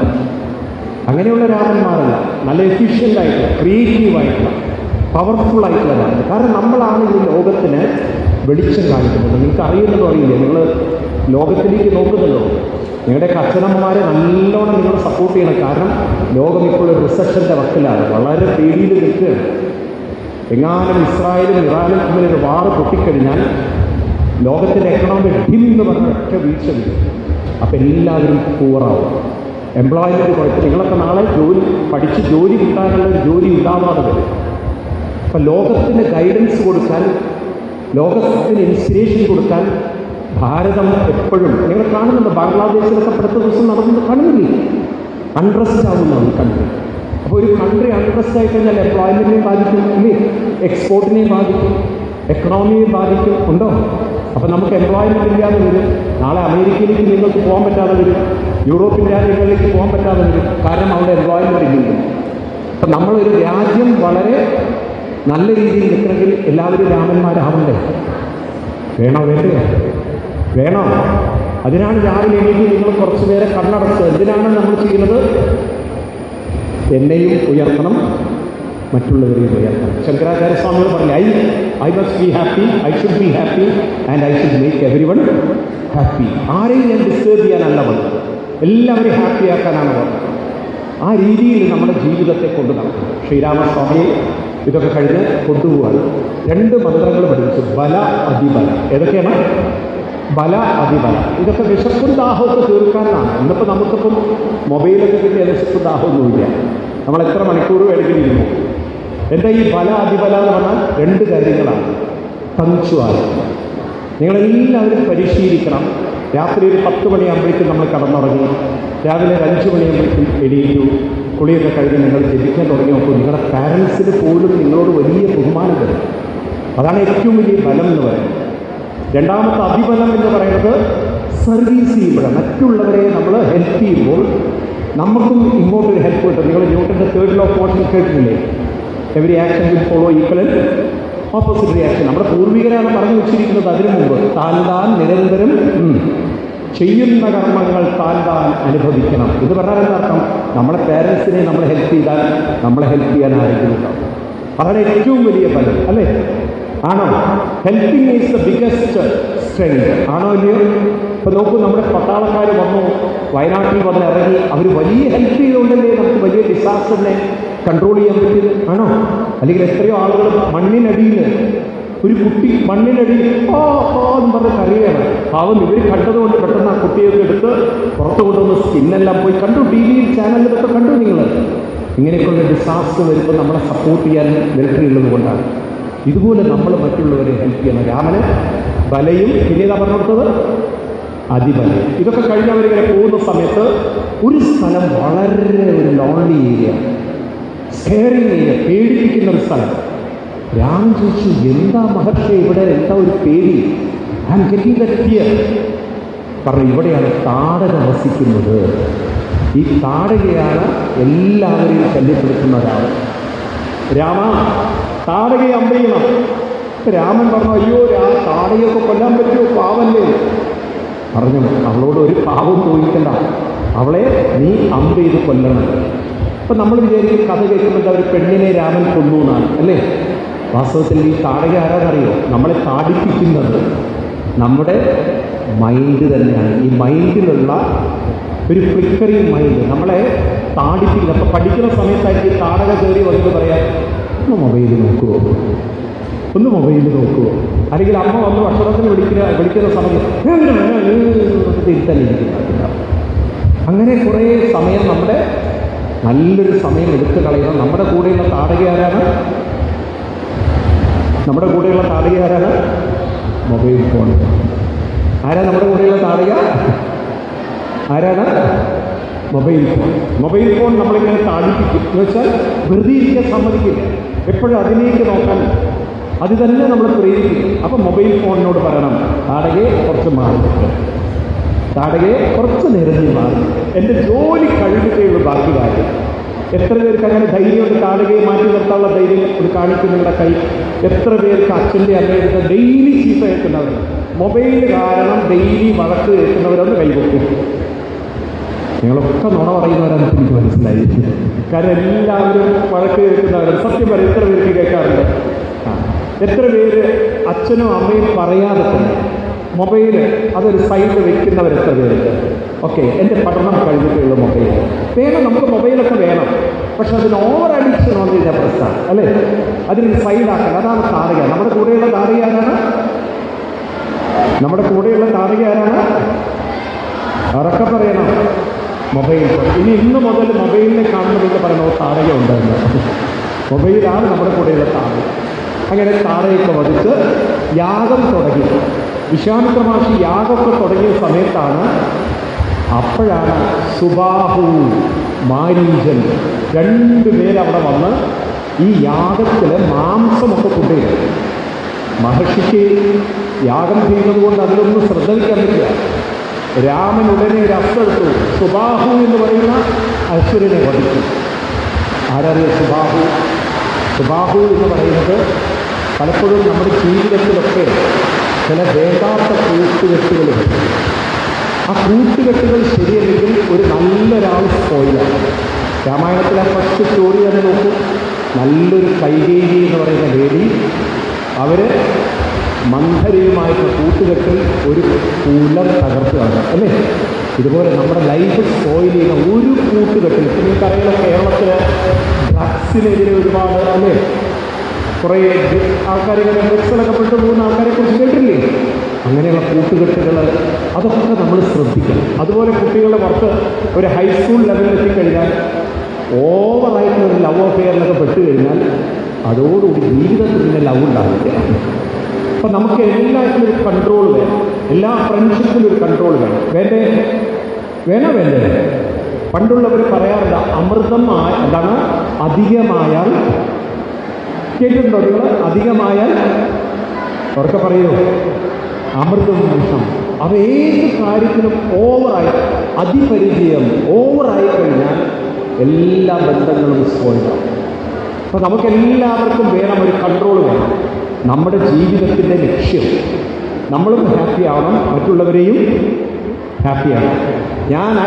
അങ്ങനെയുള്ള രാമന്മാരല്ല, നല്ല എഫിഷ്യൻ്റായിട്ടുള്ള, ക്രിയേറ്റീവായിട്ടുള്ള, പവർഫുള്ളായിട്ടുള്ള രാമൻ. കാരണം നമ്മളാണ് ഈ ലോകത്തിന് വെളിച്ചം കാണിക്കുന്നത്. നിങ്ങൾക്ക് അറിയുന്നതോ അറിയില്ലേ? നിങ്ങൾ ലോകത്തിലേക്ക് നോക്കുന്നുണ്ടോ? നിങ്ങളുടെയൊക്കെ അച്ഛനമ്മമാരെ നല്ലോണം നിങ്ങൾ സപ്പോർട്ട് ചെയ്യണം. കാരണം ലോകം ഇപ്പോൾ ഒരു റിസഷൻ്റെ വക്കിലാണ്, വളരെ പേടിയിൽ നിൽക്കുകയാണ്. എങ്ങാനും ഇസ്രായേലും ഇറാനും തമ്മിലൊരു വാറ് പൊട്ടിക്കഴിഞ്ഞാൽ ലോകത്തിൻ്റെ എക്കണോമി ഡിം എന്ന് പറഞ്ഞ ഒറ്റ വീഴ്ച വരും. അപ്പോൾ എല്ലാവരും പൂറാവും. എംപ്ലോയ്മെൻറ്റ് കുറച്ച്. നിങ്ങളൊക്കെ നാളെ പഠിച്ച് ജോലി കിട്ടാനുള്ള ഒരു ജോലി ഉണ്ടാവാതെ വരും. അപ്പം ലോകത്തിന് ഗൈഡൻസ് കൊടുക്കാൻ, ലോകത്തിന് ഇൻസ്പിറേഷൻ കൊടുക്കാൻ ഭാരതം എപ്പോഴും നിങ്ങൾ കാണുന്നുണ്ട്. ബംഗ്ലാദേശിലൊക്കെ അടുത്ത ദിവസം നടന്നത് കാണുന്നില്ലേ? അൺട്രസ്റ്റ് ആവുന്നതാണ് കൺട്രി. അപ്പോൾ ഒരു കൺട്രി അൺട്രസ്റ്റ് ആയി കഴിഞ്ഞാൽ എംപ്ലോയ്മെൻറ്റിനെയും ബാധിക്കും, ഇല്ലേ? എക്സ്പോർട്ടിനെയും ബാധിക്കും, എക്കണോമിയെ ബാധിക്കും. ഉണ്ടോ? അപ്പോൾ നമുക്ക് എംപ്ലോയ്മെൻറ്റ് ഇല്ലാതെ വരും. നാളെ അമേരിക്കയിലേക്ക് നിങ്ങൾക്ക് പോകാൻ പറ്റാതെ വരും, യൂറോപ്യൻ രാജ്യങ്ങളിലേക്ക് പോകാൻ പറ്റാതെ വരും. കാരണം അവിടെ എംപ്ലോയ്മെൻറ്റ് ഇല്ല. അപ്പം നമ്മളൊരു രാജ്യം വളരെ നല്ല രീതിയിൽ നിൽക്കണമെങ്കിൽ എല്ലാവരും രാമന്മാരാവണ്ടേ? വേണോ? വേണ്ടയോ? വേണോ? അതിനാണ് രാവിലെ എണീറ്റ് നിങ്ങൾ കുറച്ച് പേരെ കണ്ണടച്ചത്. എന്തിനാണ് നമ്മൾ ചെയ്യുന്നത്? എന്നെയും ഉയർത്തണം, മറ്റുള്ളവരെയും ഉയർത്തണം. ശങ്കരാചാര്യസ്വാമികൾ പറഞ്ഞു, I must be happy, I should be happy and I should make everyone happy. ആരെയും ഞാൻ ഡിസ്റ്റേബ് ചെയ്യാനല്ല വന്നത്, എല്ലാവരെയും ഹാപ്പിയാക്കാനാണ് വന്നത്. ആ രീതിയിൽ നമ്മുടെ ജീവിതത്തെ കൊണ്ടു നടക്കും. ശ്രീരാമസ്വാമിയെ ഇതൊക്കെ കഴിഞ്ഞ് കൊണ്ടുപോകാൻ 2 മന്ത്രങ്ങൾ പഠിപ്പിച്ചു. ബല, അതിബല. ഏതൊക്കെയാണ്? ബല അതിബല, ഇതൊക്കെ വിശപ്പും ദാഹമൊക്കെ തീർക്കാനാണ്. ഇന്നിപ്പോൾ നമുക്കിപ്പം മൊബൈലൊക്കെ കിട്ടിയ വിശപ്പും ദാഹമൊന്നുമില്ല. നമ്മൾ എത്ര മണിക്കൂർ വേണമെങ്കിലും. എന്താ ഈ ബല അതിബല എന്ന് പറഞ്ഞാൽ രണ്ട് കാര്യങ്ങളാണ്. പങ്ക്ച്വാലിറ്റി. നിങ്ങളെല്ലാവരും പരിശീലിക്കണം. രാത്രി ഒരു 10 മണിയാകുമ്പോഴേക്കും നമ്മൾ കടന്നുറങ്ങി, രാവിലെ ഒരു 5 മണിയാകുമ്പോഴേക്കും എണീറ്റു, കുളിയൊക്കെ കഴിഞ്ഞ് നിങ്ങൾ ജപിക്കാൻ തുടങ്ങി നോക്കൂ. നിങ്ങളുടെ പാരൻസിന് പോലും നിങ്ങളോട് വലിയ ബഹുമാനം വരും. അതാണ് ഏറ്റവും വലിയ ബലം എന്ന് പറയുന്നത്. രണ്ടാമത്തെ അതിബലം എന്ന് പറയുന്നത് സർവീസ് ചെയ്യുമ്പോൾ, മറ്റുള്ളവരെ നമ്മൾ ഹെൽപ്പ് ചെയ്യുമ്പോൾ നമുക്കും ഇങ്ങോട്ടൊരു ഹെൽപ്പ് കിട്ടും. നിങ്ങൾ ന്യൂട്ടൻ്റെ തേർഡ് ലോ ഓഫ് മോഷൻ കേട്ടിട്ടില്ലേ? Every action will follow equal opposite reaction. നമ്മുടെ പൂർവികരാണ് പറഞ്ഞു വെച്ചിരിക്കുന്നത് അതിനു മുമ്പ്. താൻ നിരന്തരം ചെയ്യുന്ന കർമ്മങ്ങൾ താൻ അനുഭവിക്കണം. ഇത് പറഞ്ഞാൽ എന്താർത്ഥം? നമ്മളെ പേരൻസിനെ നമ്മൾ ഹെൽപ്പ് ചെയ്താൽ നമ്മളെ ഹെൽപ്പ് ചെയ്യാൻ ആരെങ്കിലും ഉണ്ടാവും. അതാണ് ഏറ്റവും വലിയ ഫലം, അല്ലേ? ആണോ? Helping is the biggest strength. ആണോ ഇല്ലയോ? ഇപ്പം നോക്കൂ, നമ്മുടെ പട്ടാളക്കാർ വന്നു, വയനാട്ടിൽ വന്ന് ഇറങ്ങി, അവർ വലിയ ഹെൽപ്പ് ചെയ്തുകൊണ്ടല്ലേ നമുക്ക് വലിയ ഡിസാസ്റ്ററിനെ കൺട്രോൾ ചെയ്യാൻ പറ്റിയത്. ആണോ? അല്ലെങ്കിൽ എത്രയോ ആളുകൾ മണ്ണിനടിയിൽ, ഒരു കുട്ടി മണ്ണിനടിയിൽ എന്ന് പറഞ്ഞ് കറിയാണ്. പാവം ഇവർ കണ്ടതുകൊണ്ട് പെട്ടെന്ന് ആ കുട്ടിയൊക്കെ എടുത്ത് പുറത്ത് കൊണ്ടുവന്ന് സ്കിന്നെല്ലാം പോയി കണ്ടു. ടി വിയിൽ ചാനലിലൊക്കെ കണ്ടു നിങ്ങൾ. ഇങ്ങനെയൊക്കെയുള്ള ഡിസാസ്റ്റർ വരുമ്പോൾ നമ്മളെ സപ്പോർട്ട് ചെയ്യാൻ മിലിറ്ററി ഉള്ളത് കൊണ്ടാണ്. ഇതുപോലെ നമ്മൾ മറ്റുള്ളവരെ ഹെൽപ്പ് ചെയ്യണം. രാമന് ബലയും പിന്നീട് പറഞ്ഞെടുത്തത് അതിബലയും. ഇതൊക്കെ കഴിഞ്ഞവരിങ്ങനെ പോകുന്ന സമയത്ത് ഒരു സ്ഥലം വളരെ ഒരു ലോൺലി ഏരിയ, സ്കെയറിങ് ഏരിയ, പേടിപ്പിക്കുന്ന ഒരു സ്ഥലം. രാമൻ ചോദിച്ചു, എന്താ മഹർഷി ഇവിടെ, എന്താ ഒരു പേടി? I am getting that fear. പറഞ്ഞു, ഇവിടെയാണ് താടക വസിക്കുന്നത്. ഈ താടകയാണ് എല്ലാവരെയും ശല്യപ്പെടുത്തുന്ന ഒരാൾ. രാമ, താടകയെ അമ്പെയ്യണം. രാമൻ പറഞ്ഞു, അയ്യോ താടകയൊക്കെ കൊല്ലാൻ പറ്റുമോ? പാവല്ലേ? പറഞ്ഞു, അവളോട് ഒരു പാവം തോന്നിക്കണ്ട, അവളെ നീ അമ്പെയ്ത് കൊല്ലണം. അപ്പം നമ്മൾ വിചാരിക്കും കഥ കേൾക്കുമ്പോൾ ഒരു പെണ്ണിനെ രാമൻ കൊന്നു എന്നാണ്, അല്ലേ? വാസ്തവത്തിൽ ഈ താടക ആരാന്നറിയോ? നമ്മളെ താടിപ്പിക്കുന്നത് നമ്മുടെ മൈൻഡ് തന്നെയാണ്. ഈ മൈൻഡിലുള്ള ഒരു ഫ്ലിക്കറിങ് മൈൻഡ് നമ്മളെ താടിപ്പിക്കുന്നത്. അപ്പം പഠിക്കുന്ന സമയത്തായിട്ട് ഈ താടക കയറി വന്നിട്ട് പറയാം, ഒന്ന് മൊബൈൽ നോക്കുമോ, ഒന്ന് മൊബൈൽ നോക്കുമോ? അല്ലെങ്കിൽ അമ്മ വന്ന് ഭക്ഷണത്തിന് വിളിക്കുന്ന സമയത്ത് തിരുത്തലിരിക്കുന്ന. അങ്ങനെ കുറേ സമയം നമ്മുടെ നല്ലൊരു സമയം എടുത്തു കളയുന്ന നമ്മുടെ കൂടെയുള്ള താടക ആരാണ്? നമ്മുടെ കൂടെയുള്ള താടക ആരാണ്? Mobile phone. ആരാ നമ്മുടെ കൂടെയുള്ള താടക? ആരാണ്? Mobile phone. മൊബൈൽ ഫോൺ നമ്മളിങ്ങനെ താടിപ്പിക്കും എന്ന് വെച്ചാൽ വെറുതെ ഇരിക്കാൻ സമ്മതിക്കില്ല. എപ്പോഴും അതിലേക്ക് നോക്കാൻ അത് തന്നെ നമ്മൾ പ്രേരിപ്പിക്കും. അപ്പം മൊബൈൽ ഫോണിനോട് പറയണം, താടകയെ കുറച്ച് മാറി, താടകയെ കുറച്ച് നിരഞ്ഞു മാറി, എൻ്റെ ജോലി കഴിഞ്ഞിട്ടേയുള്ളൂ ബാക്കി കാര്യം. എത്ര പേർക്ക് അങ്ങനെ ധൈര്യമുണ്ട്? താടകയെ മാറ്റി നിർത്താനുള്ള ധൈര്യം ഒരു കാണിക്കും നിങ്ങളുടെ കൈ. എത്ര പേർക്ക് അച്ഛൻ്റെ അമ്മയുടെ ഡെയിലി ചീത്ത കേൾക്കുന്നവർ, മൊബൈൽ കാരണം ഡെയിലി വഴക്ക് കേൾക്കുന്നവരൊന്ന് കൈവക്കും. നിങ്ങളൊക്കെ നുണ പറയുന്നവരാണെന്ന് എനിക്ക് മനസ്സിലായി. കാരണം എല്ലാവരും വഴക്ക് കേൾക്കുന്നവരാണ്. സത്യം പറയും, എത്ര പേർക്ക് കേൾക്കാറുണ്ട്? എത്ര പേര് അച്ഛനും അമ്മയും പറയാതെ തന്നെ മൊബൈല് അതൊരു സൈഡിൽ വെക്കുന്നവരെത്ര പേരുണ്ട്? ഓക്കെ, എൻ്റെ പഠനം കഴിഞ്ഞിട്ടുള്ള മൊബൈൽ വേണം, നമുക്ക് മൊബൈലൊക്കെ വേണം. പക്ഷെ അതിന് ഓവർ അഡിക്ഷൻ വന്നില്ല പ്രശ്നമാണ്, അല്ലേ? അതിനൊരു സൈഡാക്കണം. അതാണ് താടക. നമ്മുടെ കൂടെയുള്ള താടക ആരാണ്? നമ്മുടെ കൂടെയുള്ള താടക ആരാണ്? ഉറക്കെ പറയണം, മൊബൈൽ. ഇന്ന് മുതൽ മൊബൈലിനെ കാണുന്നതെന്ന് പറയുന്നത് താടക ഉണ്ടായിരുന്നു. മൊബൈലാണ് നമ്മുടെ കൂടെയുള്ള താടക. അങ്ങനെ താടകയൊക്കെ വധിച്ച് യാഗം തുടങ്ങി. വിശ്വാമിത്ര മഹർഷി യാഗമൊക്കെ തുടങ്ങിയ സമയത്താണ്, അപ്പോഴാണ് സുബാഹു, മാരീചൻ രണ്ടുപേരവിടെ വന്ന് ഈ യാഗത്തിൽ മാംസമൊക്കെ കൊണ്ടുവരും. മഹർഷിക്ക് യാഗം ചെയ്യുന്നത് കൊണ്ട് അതിലൊന്നും ശ്രദ്ധ വയ്ക്കാൻ പറ്റില്ല. രാമൻ ഉടനെ ഒരു അസ്ത്രമെടുത്തു. സുബാഹു എന്ന് പറയുന്ന അസുരനെ വധിച്ചു. ആരറിയ സുബാഹു? സുബാഹു എന്ന് പറയുന്നത് പലപ്പോഴും നമ്മുടെ ജീവിതത്തിലൊക്കെ ചില വേണ്ടാത്ത കൂട്ടുകെട്ടുകളുണ്ട്. ആ കൂട്ടുകെട്ടുകൾ ശരിയല്ലെങ്കിൽ ഒരു നല്ലൊരാൾ സ്പോയിലാണ്. രാമായണത്തിലെ ഫസ്റ്റ് സ്റ്റോറി തന്നെ നോക്കൂ. നല്ലൊരു കൈകേയി എന്ന് പറയുന്ന ലേഡി, അവർ മന്ധരയുമായിട്ട് കൂട്ടുകെട്ടിൽ ഒരു കുലം തകർത്തുകയാണ്, അല്ലേ? ഇതുപോലെ നമ്മുടെ ലൈഫ് സ്പോയിൽ ചെയ്യുന്ന ഒരു കൂട്ടുകെട്ടിൽ, നിങ്ങൾക്കറിയാലോ കേരളത്തിൽ ഡ്രഗ്സിനെതിരെ ഒരുപാട്, അല്ലേ? കുറേ ആൾക്കാരിങ്ങനെ ഡ്രഗ്സിലൊക്കെ പെട്ടു പോകുന്ന ആൾക്കാരെ കുറിച്ച് കേട്ടില്ലേ? അങ്ങനെയുള്ള കൂട്ടുകെട്ടുകൾ അതൊക്കെ നമ്മൾ ശ്രദ്ധിക്കണം. അതുപോലെ കുട്ടികളുടെ പുറത്ത് ഒരു ഹൈസ്കൂൾ ലെവലിൽ എത്തിക്കഴിഞ്ഞാൽ ഓവറായിട്ടുള്ളൊരു ലവ് അഫെയറിലൊക്കെ പെട്ട് കഴിഞ്ഞാൽ അതോടുകൂടി ജീവിതത്തിൽ പിന്നെ ലവ് ഉണ്ടാവില്ല. അപ്പം നമുക്ക് എല്ലാത്തിലും ഒരു കൺട്രോൾ വേണം. എല്ലാ ഫ്രണ്ട്ഷിപ്പിലും ഒരു കൺട്രോൾ വേണം. വേണ്ടേ? പണ്ടുള്ളവർ പറയാറുണ്ട്, അമൃതം എന്താണ് അധികമായാൽ, കേട്ടിട്ടുണ്ടോ നിങ്ങൾ? അധികമായാൽ ഉറക്കെ പറയൂ, അമൃതം വിഷം. അത് ഏത് കാര്യത്തിലും ഓവറായി, അതിപരിചയം ഓവറായി കഴിഞ്ഞാൽ എല്ലാ ബന്ധങ്ങളും സ്പോയിലാവും. അപ്പോൾ നമുക്കെല്ലാവർക്കും വേണം ഒരു കൺട്രോൾ വേണം. നമ്മുടെ ജീവിതത്തിൻ്റെ ലക്ഷ്യം നമ്മളും ഹാപ്പി ആവണം, മറ്റുള്ളവരെയും ഹാപ്പിയാണ്.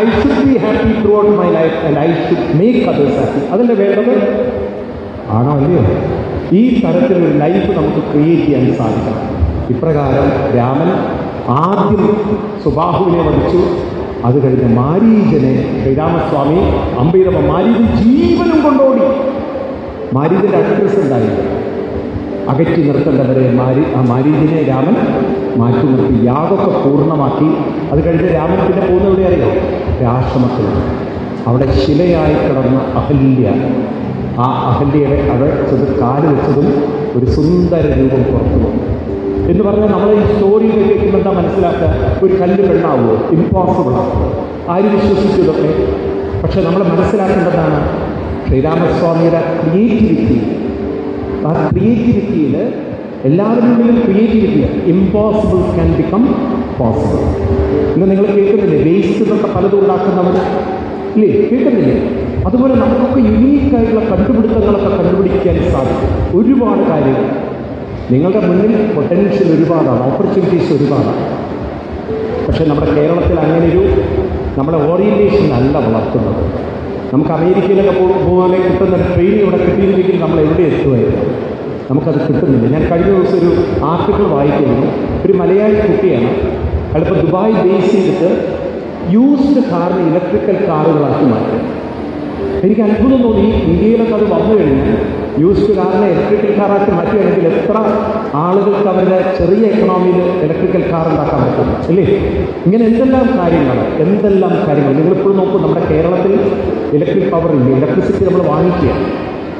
I should be happy through out my life and I should make others happy. അതല്ലേ വേണ്ടത്? ആണോ അല്ലയോ? ഈ തരത്തിലൊരു ലൈഫ് നമുക്ക് ക്രിയേറ്റ് ചെയ്യാൻ സാധിക്കണം. ഇപ്രകാരം രാമൻ ആദ്യം സുബാഹുവിനെ വധിച്ചു. അത് കഴിഞ്ഞ് മാരീചനെ ശ്രീരാമസ്വാമി അമ്പെയ്തപ്പോൾ മാരീചൻ ജീവനും കൊണ്ടോടി. മാരീചൻ്റെ അഡ്രസ് ഉണ്ടായില്ല. അകറ്റി നിർത്തേണ്ടവരെ മാരീചനെ രാമൻ മാറ്റി നിർത്തി, യാഗമൊക്കെ പൂർണ്ണമാക്കി. അത് കഴിഞ്ഞ് രാമൻ പിന്നെ പോകുന്നവിടെ അറിയാം, ആശ്രമത്തിൽ. അവിടെ ശിലയായി കിടന്ന അഹല്യ, ആ അഹല്യയുടെ അവിടെ കാല് വെച്ചതും ഒരു സുന്ദര രൂപം പുറത്തു വന്നു എന്ന് പറഞ്ഞാൽ നമ്മൾ ഈ സ്റ്റോറിയിൽ കേൾക്കുമ്പോൾ എന്താ മനസ്സിലാക്കുക? ഒരു കല്ല് പെണ്ണാവുമോ? ഇമ്പോസിബിളാണ്. ആര് വിശ്വസിച്ചു ഇതൊക്കെ? പക്ഷെ നമ്മൾ മനസ്സിലാക്കേണ്ടതാണ് ശ്രീരാമസ്വാമിയുടെ ക്രിയേറ്റിവിറ്റി. ആ ക്രിയേറ്റിവിറ്റിയിൽ എല്ലാവരുടെയും creativity, impossible can become possible. ഇന്ന് നിങ്ങൾ കേൾക്കുന്നില്ലേ, വേസ്റ്റ് എന്നൊക്കെ പലതും ഉണ്ടാക്കുന്നവർ ഇല്ലേ? കേൾക്കുന്നില്ലേ? അതുപോലെ നമുക്കൊക്കെ യുണീക്കായിട്ടുള്ള കണ്ടുപിടുത്തങ്ങളൊക്കെ കണ്ടുപിടിക്കാൻ സാധിക്കും. ഒരുപാട് കാര്യങ്ങൾ നിങ്ങളുടെ മുന്നിൽ പൊട്ടൻഷ്യൽ ഒരുപാടാണ്, ഓപ്പർച്യൂണിറ്റീസ് ഒരുപാടാണ്. പക്ഷേ നമ്മുടെ കേരളത്തിൽ അങ്ങനെയൊരു നമ്മുടെ ഓറിയൻറ്റേഷൻ അല്ല വളർത്തുന്നത്. നമുക്ക് അമേരിക്കയിലൊക്കെ പോലെ കിട്ടുന്ന ട്രെയിനിങ് ഇവിടെ കിട്ടിയിരുന്നെങ്കിൽ നമ്മൾ എവിടെ എത്തുമായിരുന്നു? നമുക്കത് കിട്ടുന്നില്ല. ഞാൻ കഴിഞ്ഞ ദിവസം ഒരു ആർട്ടിക്കിൾ വായിക്കുന്നു. ഒരു മലയാളി കുട്ടിയാണ്, അയാളിപ്പോൾ ദുബായ് ബേസ് ചെയ്തിട്ട് യൂസ്ഡ് കാറിന് ഇലക്ട്രിക്കൽ കാറുകളാക്കി മാറ്റി. എനിക്ക് അത്ഭുതം തോന്നി. ഇന്ത്യയിലൊക്കെ അത് വന്നു കഴിഞ്ഞാൽ യൂസ്ഡ് കാറിനെ ഇലക്ട്രിക്കൽ കാറാക്കി മാറ്റുകയാണെങ്കിൽ എത്ര ആളുകൾക്ക് അവരുടെ ചെറിയ എക്കണോമിയിൽ ഇലക്ട്രിക്കൽ കാർ ഉണ്ടാക്കാൻ പറ്റും അല്ലേ? ഇങ്ങനെ എന്തെല്ലാം കാര്യങ്ങൾ നിങ്ങളിപ്പോഴും നോക്കും. നമ്മുടെ കേരളത്തിൽ ഇലക്ട്രിക് പവർ ഇല്ല, ഇലക്ട്രിസിറ്റി നമ്മൾ വാങ്ങിക്കുക.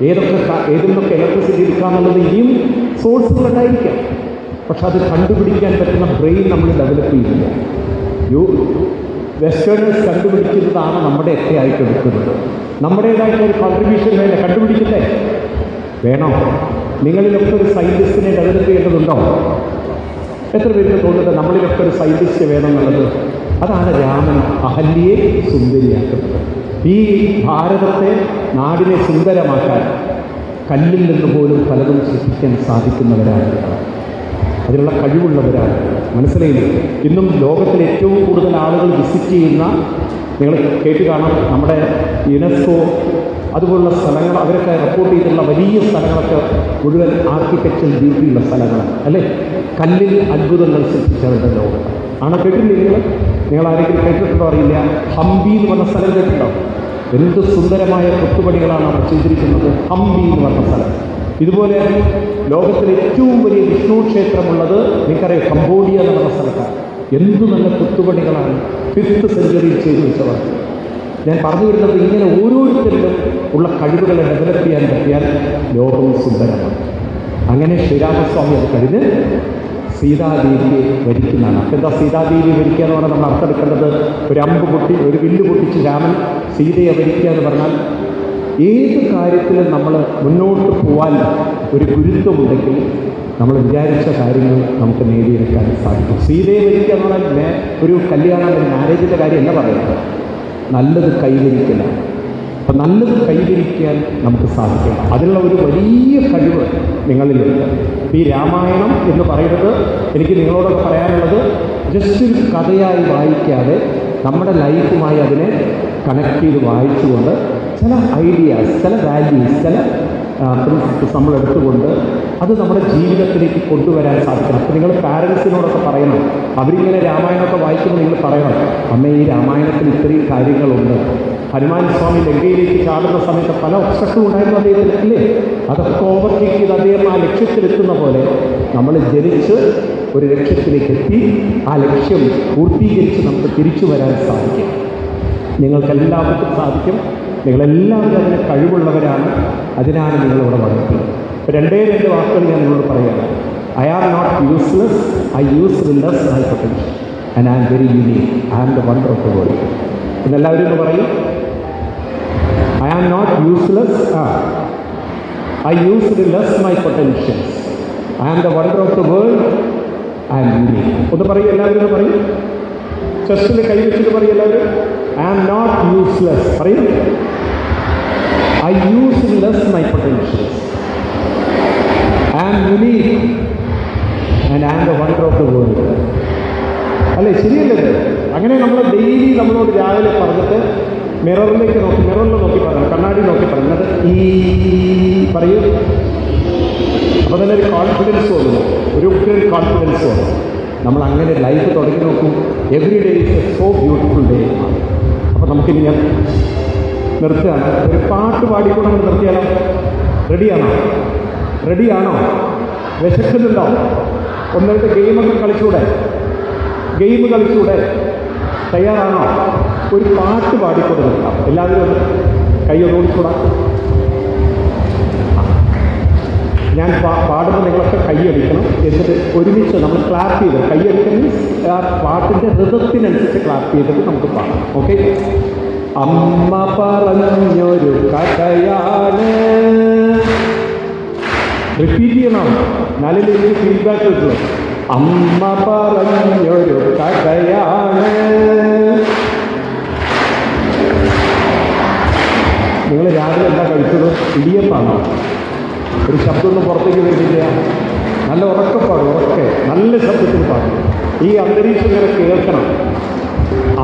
ഏതെങ്കിലുമൊക്കെ ഇലക്ട്രിസിറ്റി എടുക്കാമെന്നുള്ളത് ഇനിയും സോഴ്സുകളുണ്ടായിരിക്കാം. പക്ഷെ അത് കണ്ടുപിടിക്കാൻ പറ്റുന്ന ബ്രെയിൻ നമ്മൾ ഡെവലപ്പ് ചെയ്യുന്നില്ല. വെസ്റ്റേണേഴ്സ് കണ്ടുപിടിക്കുന്നതാണ് നമ്മുടെയൊക്കെ ആയിട്ട് എടുക്കുന്നത്. നമ്മുടേതായിട്ട് ഒരു കോൺട്രിബ്യൂഷൻ വേണ്ട, കണ്ടുപിടിക്കണ്ടേ? വേണോ? നിങ്ങളിലൊക്കെ ഒരു സയൻറ്റിസ്റ്റിനെ ഡെവലപ്പ് ചെയ്യേണ്ടതുണ്ടോ? എത്ര പേർക്ക് തോന്നുന്നത് നമ്മളിലൊക്കെ ഒരു സയൻറ്റിസ്റ്റ് വേണമെന്നുള്ളത്? അതാണ് രാമൻ അഹല്യയെ സുന്ദരിയാക്കുന്നത്. ഈ ഭാരതത്തെ, നാടിനെ സുന്ദരമാക്കാൻ കല്ലിൽ നിന്ന് പോലും പലതും സൃഷ്ടിക്കാൻ സാധിക്കുന്നവരാണ്, അതിനുള്ള കഴിവുള്ളവരാണ്. മനസ്സിലായില്ലേ? ഇന്നും ലോകത്തിൽ ഏറ്റവും കൂടുതൽ ആളുകൾ വിസിറ്റ് ചെയ്യുന്ന, നിങ്ങൾ കേട്ട് കാണാം, നമ്മുടെ യുനെസ്കോ അതുപോലുള്ള സ്ഥലങ്ങൾ അവരൊക്കെ റിപ്പോർട്ട് ചെയ്തിട്ടുള്ള വലിയ സ്ഥലങ്ങളൊക്കെ മുഴുവൻ ആർക്കിടെക്ചറൽ ബ്യൂട്ടിയുള്ള സ്ഥലങ്ങളാണ് അല്ലേ? കല്ലിൽ അത്ഭുതങ്ങൾ സൃഷ്ടിച്ചവരുടെ ലോകം ആണ്. കേട്ടില്ലേ നിങ്ങൾ ആരെങ്കിലും കേട്ടിട്ടുണ്ടോ അറിയില്ല. ഹംപി എന്ന് പറഞ്ഞ സ്ഥലം കേട്ടിട്ടുണ്ടോ? എന്ത് സുന്ദരമായ കൊത്തുപണികളാണ് അവർ ചെയ്തിരിക്കുന്നത്. ഹംപി എന്ന് പറഞ്ഞ സ്ഥലം. ഇതുപോലെ ലോകത്തിലെ ഏറ്റവും വലിയ വിഷ്ണു ക്ഷേത്രമുള്ളത് നിങ്ങൾക്കറിയാം, കംബോഡിയ എന്ന് പറഞ്ഞ സ്ഥലത്താണ്. എന്തു നല്ല കൊത്തുപണികളാണ് 5th സെഞ്ച്വറിയിൽ ചെയ്തു വെച്ചവർ. ഞാൻ പറഞ്ഞു വരുന്നത്, ഇങ്ങനെ ഓരോരുത്തരിലും ഉള്ള കഴിവുകളെ ഡെവലപ്പ് ചെയ്യാൻ പറ്റിയാൽ ലോകവും സുന്ദരമാണ്. അങ്ങനെ ശ്രീരാമസ്വാമി അത് കഴിഞ്ഞ് സീതാദേവിയെ വരിക്കുന്നതാണ്. അപ്പം എന്താ സീതാദേവിയെ വരിക്കുക എന്ന് പറഞ്ഞാൽ നമ്മൾ അർത്ഥമെടുക്കേണ്ടത്, ഒരു വില്ല് പൊട്ടിച്ച് രാമൻ സീതയെ വരിക്കുക എന്ന് പറഞ്ഞാൽ ഏത് കാര്യത്തിലും നമ്മൾ മുന്നോട്ട് പോകാൻ ഒരു ഗുരുത്വമുണ്ടെങ്കിൽ നമ്മൾ വിചാരിച്ച കാര്യങ്ങൾ നമുക്ക് നേടിയെടുക്കാൻ സാധിക്കും. സീതയെ വരിക്കുക എന്ന് പറഞ്ഞാൽ ഒരു കല്യാണം, ഒരു മാരേജിൻ്റെ കാര്യമല്ല പറയുന്നത്, നല്ലത് കൈവരിക്കലാണ്. അപ്പം നല്ലത് കൈവരിക്കാൻ നമുക്ക് സാധിക്കണം. അതിനുള്ള ഒരു വലിയ കഴിവ് നിങ്ങളിലുണ്ട്. ഈ രാമായണം എന്ന് പറയുന്നത് എനിക്ക് നിങ്ങളോടൊക്കെ പറയാനുള്ളത്, ജസ്റ്റ് ഒരു കഥയായി വായിക്കാതെ നമ്മുടെ ലൈഫുമായി അതിനെ കണക്ട് ചെയ്ത് വായിച്ചുകൊണ്ട് ചില ഐഡിയാസ്, ചില വാല്യൂസ്, ചില പ്രിൻസിപ്പിൾസ് നമ്മൾ എടുത്തുകൊണ്ട് അത് നമ്മുടെ ജീവിതത്തിലേക്ക് കൊണ്ടുവരാൻ സാധിക്കണം. അപ്പോൾ നിങ്ങൾ പാരൻസിനോടൊക്കെ പറയണം, അവരിങ്ങനെ രാമായണമൊക്കെ വായിക്കുമ്പോൾ നിങ്ങൾ പറയണം, അമ്മ ഈ രാമായണത്തിൽ ഇത്രയും കാര്യങ്ങളുണ്ട്. ഹനുമാൻ സ്വാമി ലങ്കയിലേക്ക് ചാടുന്ന സമയത്ത് പല ഒബ്സ്റ്റക്കിളും ഉണ്ടായിരുന്നു അദ്ദേഹത്തിന് അല്ലേ? അതൊക്കെ ഓവർടേക്ക് ചെയ്ത് അദ്ദേഹം ആ ലക്ഷ്യത്തിലെത്തുന്ന പോലെ നമ്മൾ ജനിച്ച് ഒരു ലക്ഷ്യത്തിലേക്ക് എത്തി ആ ലക്ഷ്യം പൂർത്തീകരിച്ച് നമുക്ക് തിരിച്ചു വരാൻ സാധിക്കും. നിങ്ങൾക്കെല്ലാവർക്കും സാധിക്കും. നിങ്ങളെല്ലാവരും അതിന് കഴിവുള്ളവരാണ്. അതിനാണ് നിങ്ങളിവിടെ വളർത്തുന്നത്. ഇപ്പോൾ രണ്ട് വാക്കുകൾ ഞാൻ നിങ്ങളോട് പറയുകയാണ്. I am not useless, I use less my potential and I am very unique, I am the wonder of the world. എന്നെല്ലാവരും ഒന്ന് പറയും. I am not useless, I use less my potentials, I am the wonder of the world, I am unique. ഒന്ന് പറയും, എല്ലാവരും ഒന്ന് പറയും. ചെസ്റ്റിൽ കൈവച്ചിട്ട് പറയും എല്ലാവരും. ഐ ആം നോട്ട് യൂസ്ലെസ്, പറയും. I use less my potentials, I am unique and I am the wonder of the world. അല്ലേ, ശരിയല്ലേ? അങ്ങനെ നമ്മൾ ഡെയിലി നമ്മളോട് രാവിലെ പറഞ്ഞിട്ട് മിററിൽ നോക്കി പറയണം, കണ്ണാടി നോക്കി പറയുന്നത് ഈ പറയൂ. അപ്പോൾ തന്നെ ഒരു കോൺഫിഡൻസ് തോന്നുന്നു, ഒരു കോൺഫിഡൻസ് തോന്നും. നമ്മൾ അങ്ങനെ ലൈഫ് തുടങ്ങി നോക്കും. Every day is A so beautiful day. അപ്പോൾ നമുക്കിനി ഞാൻ നിർത്തുകയാണ്. ഒരു പാട്ട് പാടിക്കൊണ്ട് നമ്മൾ നിർത്തിയാലോ? റെഡിയാണോ? വിശക്കുന്നുണ്ടോ? ഒന്നിട്ട് ഗെയിമൊക്കെ കളിച്ചൂടെ? തയ്യാറാണോ? ഒരു പാട്ട് പാടിക്കൊണ്ട് നിർത്താം. എല്ലാവരും ഒന്ന് കൈയൊന്ന് ഓടിക്കൂടാ. ഞാൻ പാടുമ്പോൾ നിങ്ങളൊക്കെ കൈയടിക്കണം. എന്നിട്ട് ഒരുമിച്ച് നമ്മൾ ക്ലാപ്പ് ചെയ്ത് കൈയടിക്കുന്ന ആ പാട്ടിൻ്റെ ഋതത്തിനനുസരിച്ച് ക്ലാപ്പ് ചെയ്തിട്ട് നമുക്ക് പാടാം. ഓക്കെ? അമ്മ പറഞ്ഞൊരു കഥയാണ്. റിപ്പീറ്റ് ചെയ്യണം, എന്നാലും എനിക്ക് ഫീഡ്ബാക്ക് കിട്ടുള്ളൂ. അമ്മ പറഞ്ഞൊരു കഥയാണ്. നിങ്ങൾ രാവിലെ എന്താ കഴിച്ചത്? ഇടിയപ്പാണോ? ഒരു ശബ്ദമൊന്നും പുറത്തേക്ക് വരുന്നില്ല. നല്ല ഉറക്കപ്പാട്, നല്ല ശബ്ദത്തിൽ പാടും. ഈ അന്തരീക്ഷം ഇങ്ങനെ കേൾക്കണം.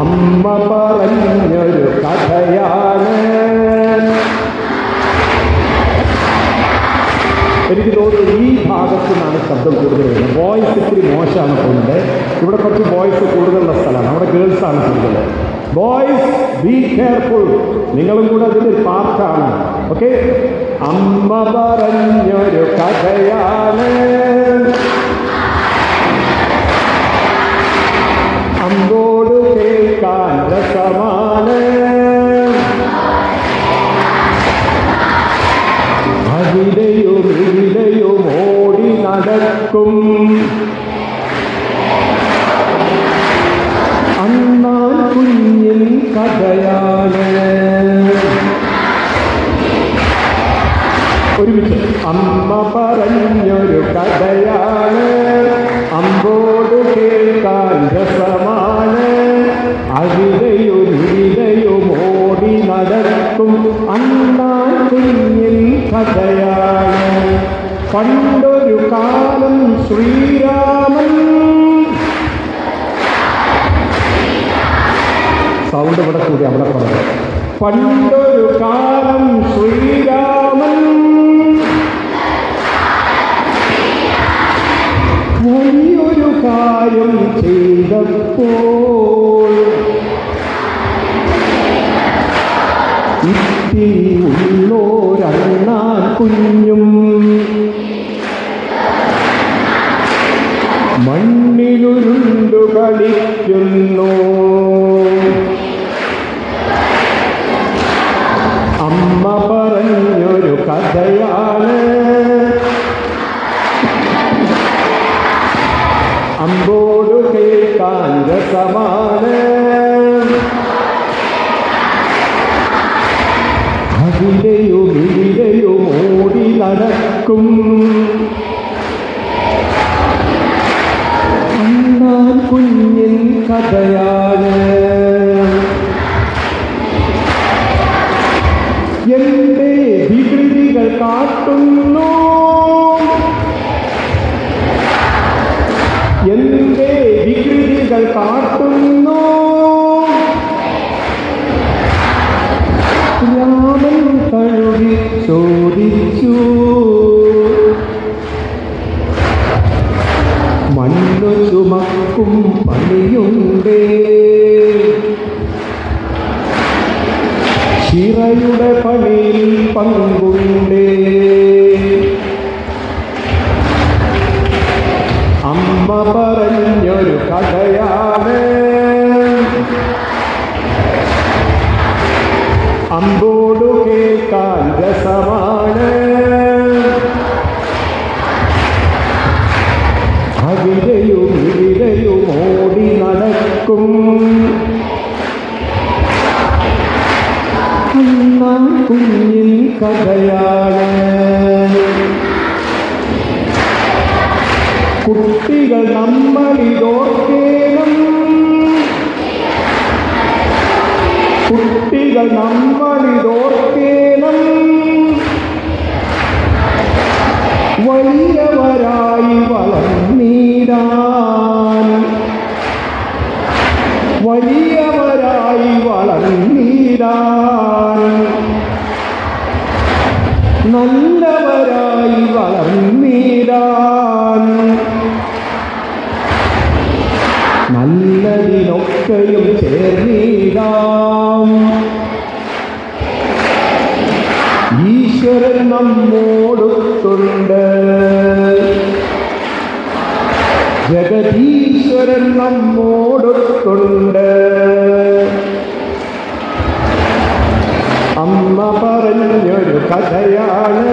അമ്മ പറഞ്ഞൊരു കഥയാണ്. എനിക്ക് തോന്നുന്നു ഈ ഭാഗത്തു നിന്നാണ് ശബ്ദം കൂടുതൽ വരുന്നത്. ബോയ്സ് ഇത്തിരി മോശമാണ് പോകുന്നത്. ഇവിടെ കുറച്ച് ബോയ്സ് കൂടുതലുള്ള സ്ഥലമാണ്, അവിടെ ഗേൾസാണ് കൂടുതൽ. ബോയ്സ് ബി കെയർഫുൾ, നിങ്ങളും കൂടെ അതിൻ്റെ ഒരു പാർട്ടാണ്. ഓക്കെ? അമ്മ പറഞ്ഞൊരു കഥയാണ്, അമ്പോട് കേൾക്കാൻ രസമാണ്, അവിടെയും ഓടി നടക്കും, അന്നാൻ കുഞ്ഞിൻ കഥയാണ്. ഒരുമിച്ച്. അമ്മ പറഞ്ഞൊരു കഥയാണ്, അമ്പോട് കേൾക്കാൻ രസമാണ്, അവിടെയും ഓടി നടക്കും, അന്നാൻ കുഞ്ഞിൻ കഥയാണ്. പണ്ടൊരു കാലം ശ്രീരാമൻ, സൗണ്ട് ഇവിടെ കൂടി അവിടെ പറഞ്ഞു. പണ്ടൊരു കാലം ശ്രീരാമൻ വലിയൊരു കാര്യം ചെയ്തപ്പോൾ ഇത്തിരി ഉള്ളോരണ്ണാൻ കുഞ്ഞും മണ്ണിലുരുണ്ടു കളിക്കുന്നു. അമ്മ പറഞ്ഞൊരു കഥയാണ്, അമ്പോട് കേൾക്കാൻ രസമാണ്, അവിടെയും ഓടി നടക്കും, അന്നാൻ കുഞ്ഞിൻ കഥയാണ്. എന്റെ വികൃതികൾ കാട്ടുന്നു, എന്റെ വികൃതികൾ കാട്ടുന്നു, രാമൻ തഴുകി ചോദിച്ചു, മണ്ണു ചുമക്കും പണിയുണ്ടേ, ചിറയുടെ പണിയിൽ പങ്കുണ്ടേ, അമ്മ രസമാണ്. അവിടെയും ഇവിടെയും ഓടി നടക്കും അന്നാ കുഞ്ഞിൻ കഥയാണ്. കുട്ടികൾ നമ്മളിതോർക്കേണം, കുട്ടികൾ നമ്മളിതോർക്കേണം, വലിയവരായി വളർന്നിടാൻ, വലിയവരായി വളർന്നിടാൻ, നല്ലവരായി വളർന്നിടാൻ, നല്ലതിനൊക്കെയും ചേർന്നിടാം. ഈശ്വരൻ നമ്മോടൊത്തുണ്ട്, ജഗദീശ്വരൻ നമ്മോടൊത്തുണ്ട്. അമ്മ പറഞ്ഞൊരു കഥയാണ്,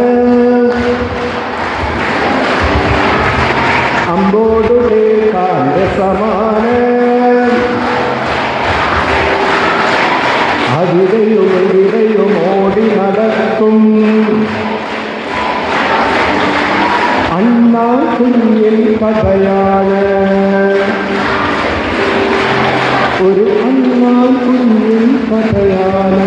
അമ്പോടു കേൾക്കാൻ രസമാണ്. അവിടെയും ഇവിടെയും ഓടി നടക്കും അന്നാ കുഞ്ഞിൻ കഥയാണ്. ഒരു അന്നാ കുഞ്ഞിൻ കഥയാണ്.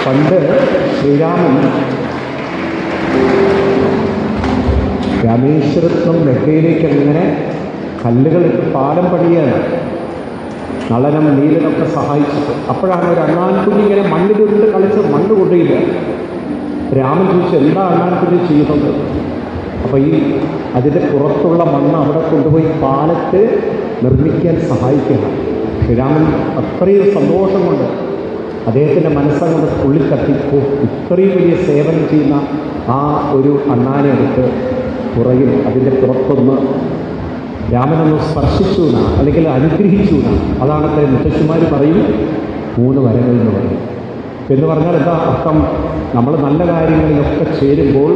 പണ്ട് ശ്രീരാമൻ രാമേശ്വരത്തും ലങ്കയിലേക്ക് അങ്ങനെ കല്ലുകളിട്ട് പാലം പണിയാണ്, നളനും നീലനൊക്കെ സഹായിച്ചത്. അപ്പോഴാണ് ഒരു അണ്ണാൻകുഞ്ഞിങ്ങനെ മണ്ണിലുരുണ്ട് കളിച്ച് മണ്ണ് കൊണ്ടില്ല. രാമൻ ചോദിച്ചു, എന്താ അണ്ണാൻകുഞ്ഞി ചെയ്യുന്നത്? അപ്പോൾ ഈ അതിൻ്റെ പുറത്തുള്ള മണ്ണ് അവിടെ കൊണ്ടുപോയി പാലത്ത് നിർമ്മിക്കാൻ സഹായിക്കണം. ശ്രീരാമൻ അത്രയും സന്തോഷം കൊണ്ട് അദ്ദേഹത്തിൻ്റെ മനസ്സങ്ങോട്ട് തുള്ളിത്തട്ടിപ്പോ ഇത്രയും വലിയ സേവനം ചെയ്യുന്ന ആ ഒരു അണ്ണാനെ എടുത്ത് പുറകിൽ അതിൻ്റെ പുറത്തൊന്ന് രാമനൊന്ന് സ്പർശിച്ചു എന്നാ, അല്ലെങ്കിൽ അനുഗ്രഹിച്ചു എന്നാ. അതാണ് അത്രയും മുത്തശ്ശിമാർ പറയും 3 വരകൾ എന്ന് പറയും. എന്ന് പറഞ്ഞാൽ എന്താ അർത്ഥം? നമ്മൾ നല്ല കാര്യങ്ങളിലൊക്കെ ചേരുമ്പോൾ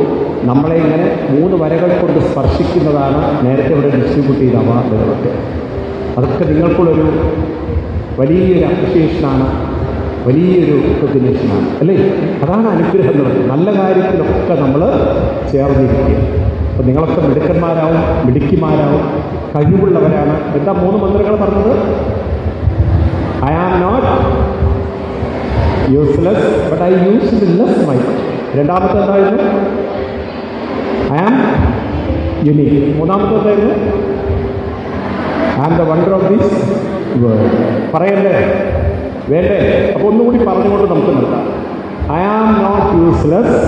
നമ്മളെ ഇങ്ങനെ 3 വരകൾ കൊണ്ട് സ്പർശിക്കുന്നതാണ് നേരത്തെ ഇവിടെ ഡിസ്ട്രിബ്യൂട്ട് ചെയ്ത അവാർഡുകളൊക്കെ. അതൊക്കെ നിങ്ങൾക്കുള്ളൊരു വലിയൊരു അപ്രിഷിയേഷനാണ്, വലിയൊരു റെക്കഗ്നേഷനാണ് അല്ലേ? അതാണ് അനുഗ്രഹം എന്ന് പറയുന്നത്. നല്ല കാര്യത്തിലൊക്കെ നമ്മൾ ചേർന്നിരിക്കുക. അപ്പം നിങ്ങളൊക്കെ മിടുക്കന്മാരാവും, മിടുക്കിമാരാവും, കഴിവുള്ളവരാണ്. എന്താ 3 മന്ത്രങ്ങൾ പറഞ്ഞത്? I am not useless but I use less my. രണ്ടാമത്തെ എന്തായിരുന്നു? I am unique. മൂന്നാമത്തെ എന്തായിരുന്നു? I am the wonder of this world. പറയല്ലേ? വേണ്ടേ? അപ്പോൾ ഒന്നുകൂടി പറഞ്ഞുകൊണ്ട് നമുക്ക് നിർത്താം. I am not useless,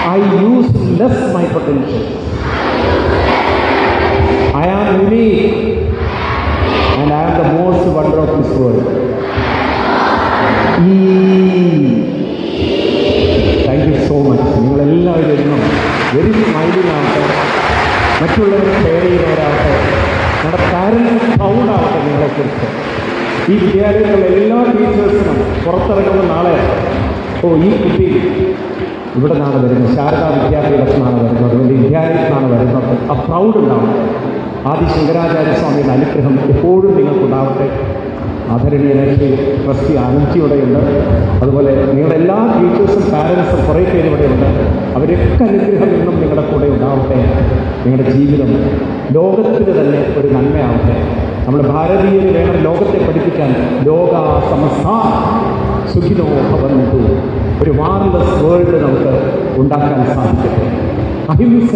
I use less my potential. I am unique and I am the most wonder of this world. Thank you so much. നിങ്ങളെല്ലാവരും very smiling ആവട്ടെ, മറ്റുള്ളവരെ ഷെയർ ചെയ്യുന്നവരാവട്ടെ, നമ്മുടെ പാരൻസ് പ്രൗഡാവട്ടെ നിങ്ങളെക്കുറിച്ച്. ഈ വിദ്യാലയത്തിലുള്ള എല്ലാ ടീച്ചേഴ്സിനും പുറത്തിറങ്ങുന്ന നാളെ ഈ കുട്ടി ഇവിടെ നിന്നാണ് വരുന്നത്, ശാരദാ വിദ്യാപീഠത്തിൽ നിന്നാണ് വരുന്നത്, അല്ലെങ്കിൽ വിദ്യാലയത്തിൽ നിന്നാണ് വരുന്നത്. ആ പ്രൗഡ് ഉണ്ടാവും. ആദി ശങ്കരാചാര്യസ്വാമിയുടെ അനുഗ്രഹം എപ്പോഴും നിങ്ങൾക്കുണ്ടാവട്ടെ. ആദരണീയനായ ട്രസ്റ്റി ആനന്ദിയുടെയുണ്ട്, അതുപോലെ നിങ്ങളുടെ എല്ലാ ടീച്ചേഴ്സും പാരൻസും കുറേ പേര് ഇവിടെയുണ്ട്. അവരൊക്കെ അനുഗ്രഹം എന്നും നിങ്ങളുടെ കൂടെ ഉണ്ടാവട്ടെ. നിങ്ങളുടെ ജീവിതം ലോകത്തിന് തന്നെ ഒരു നന്മയാവട്ടെ. നമ്മൾ ഭാരതീയർ വേണം ലോകത്തെ പഠിപ്പിക്കാൻ. ലോക സമസ്ത സുഖിനോ ഭവന്തു. ഒരു മാർവലസ് വേൾഡ് നമുക്ക് ഉണ്ടാക്കാൻ സാധിക്കട്ടെ. അഹിംസ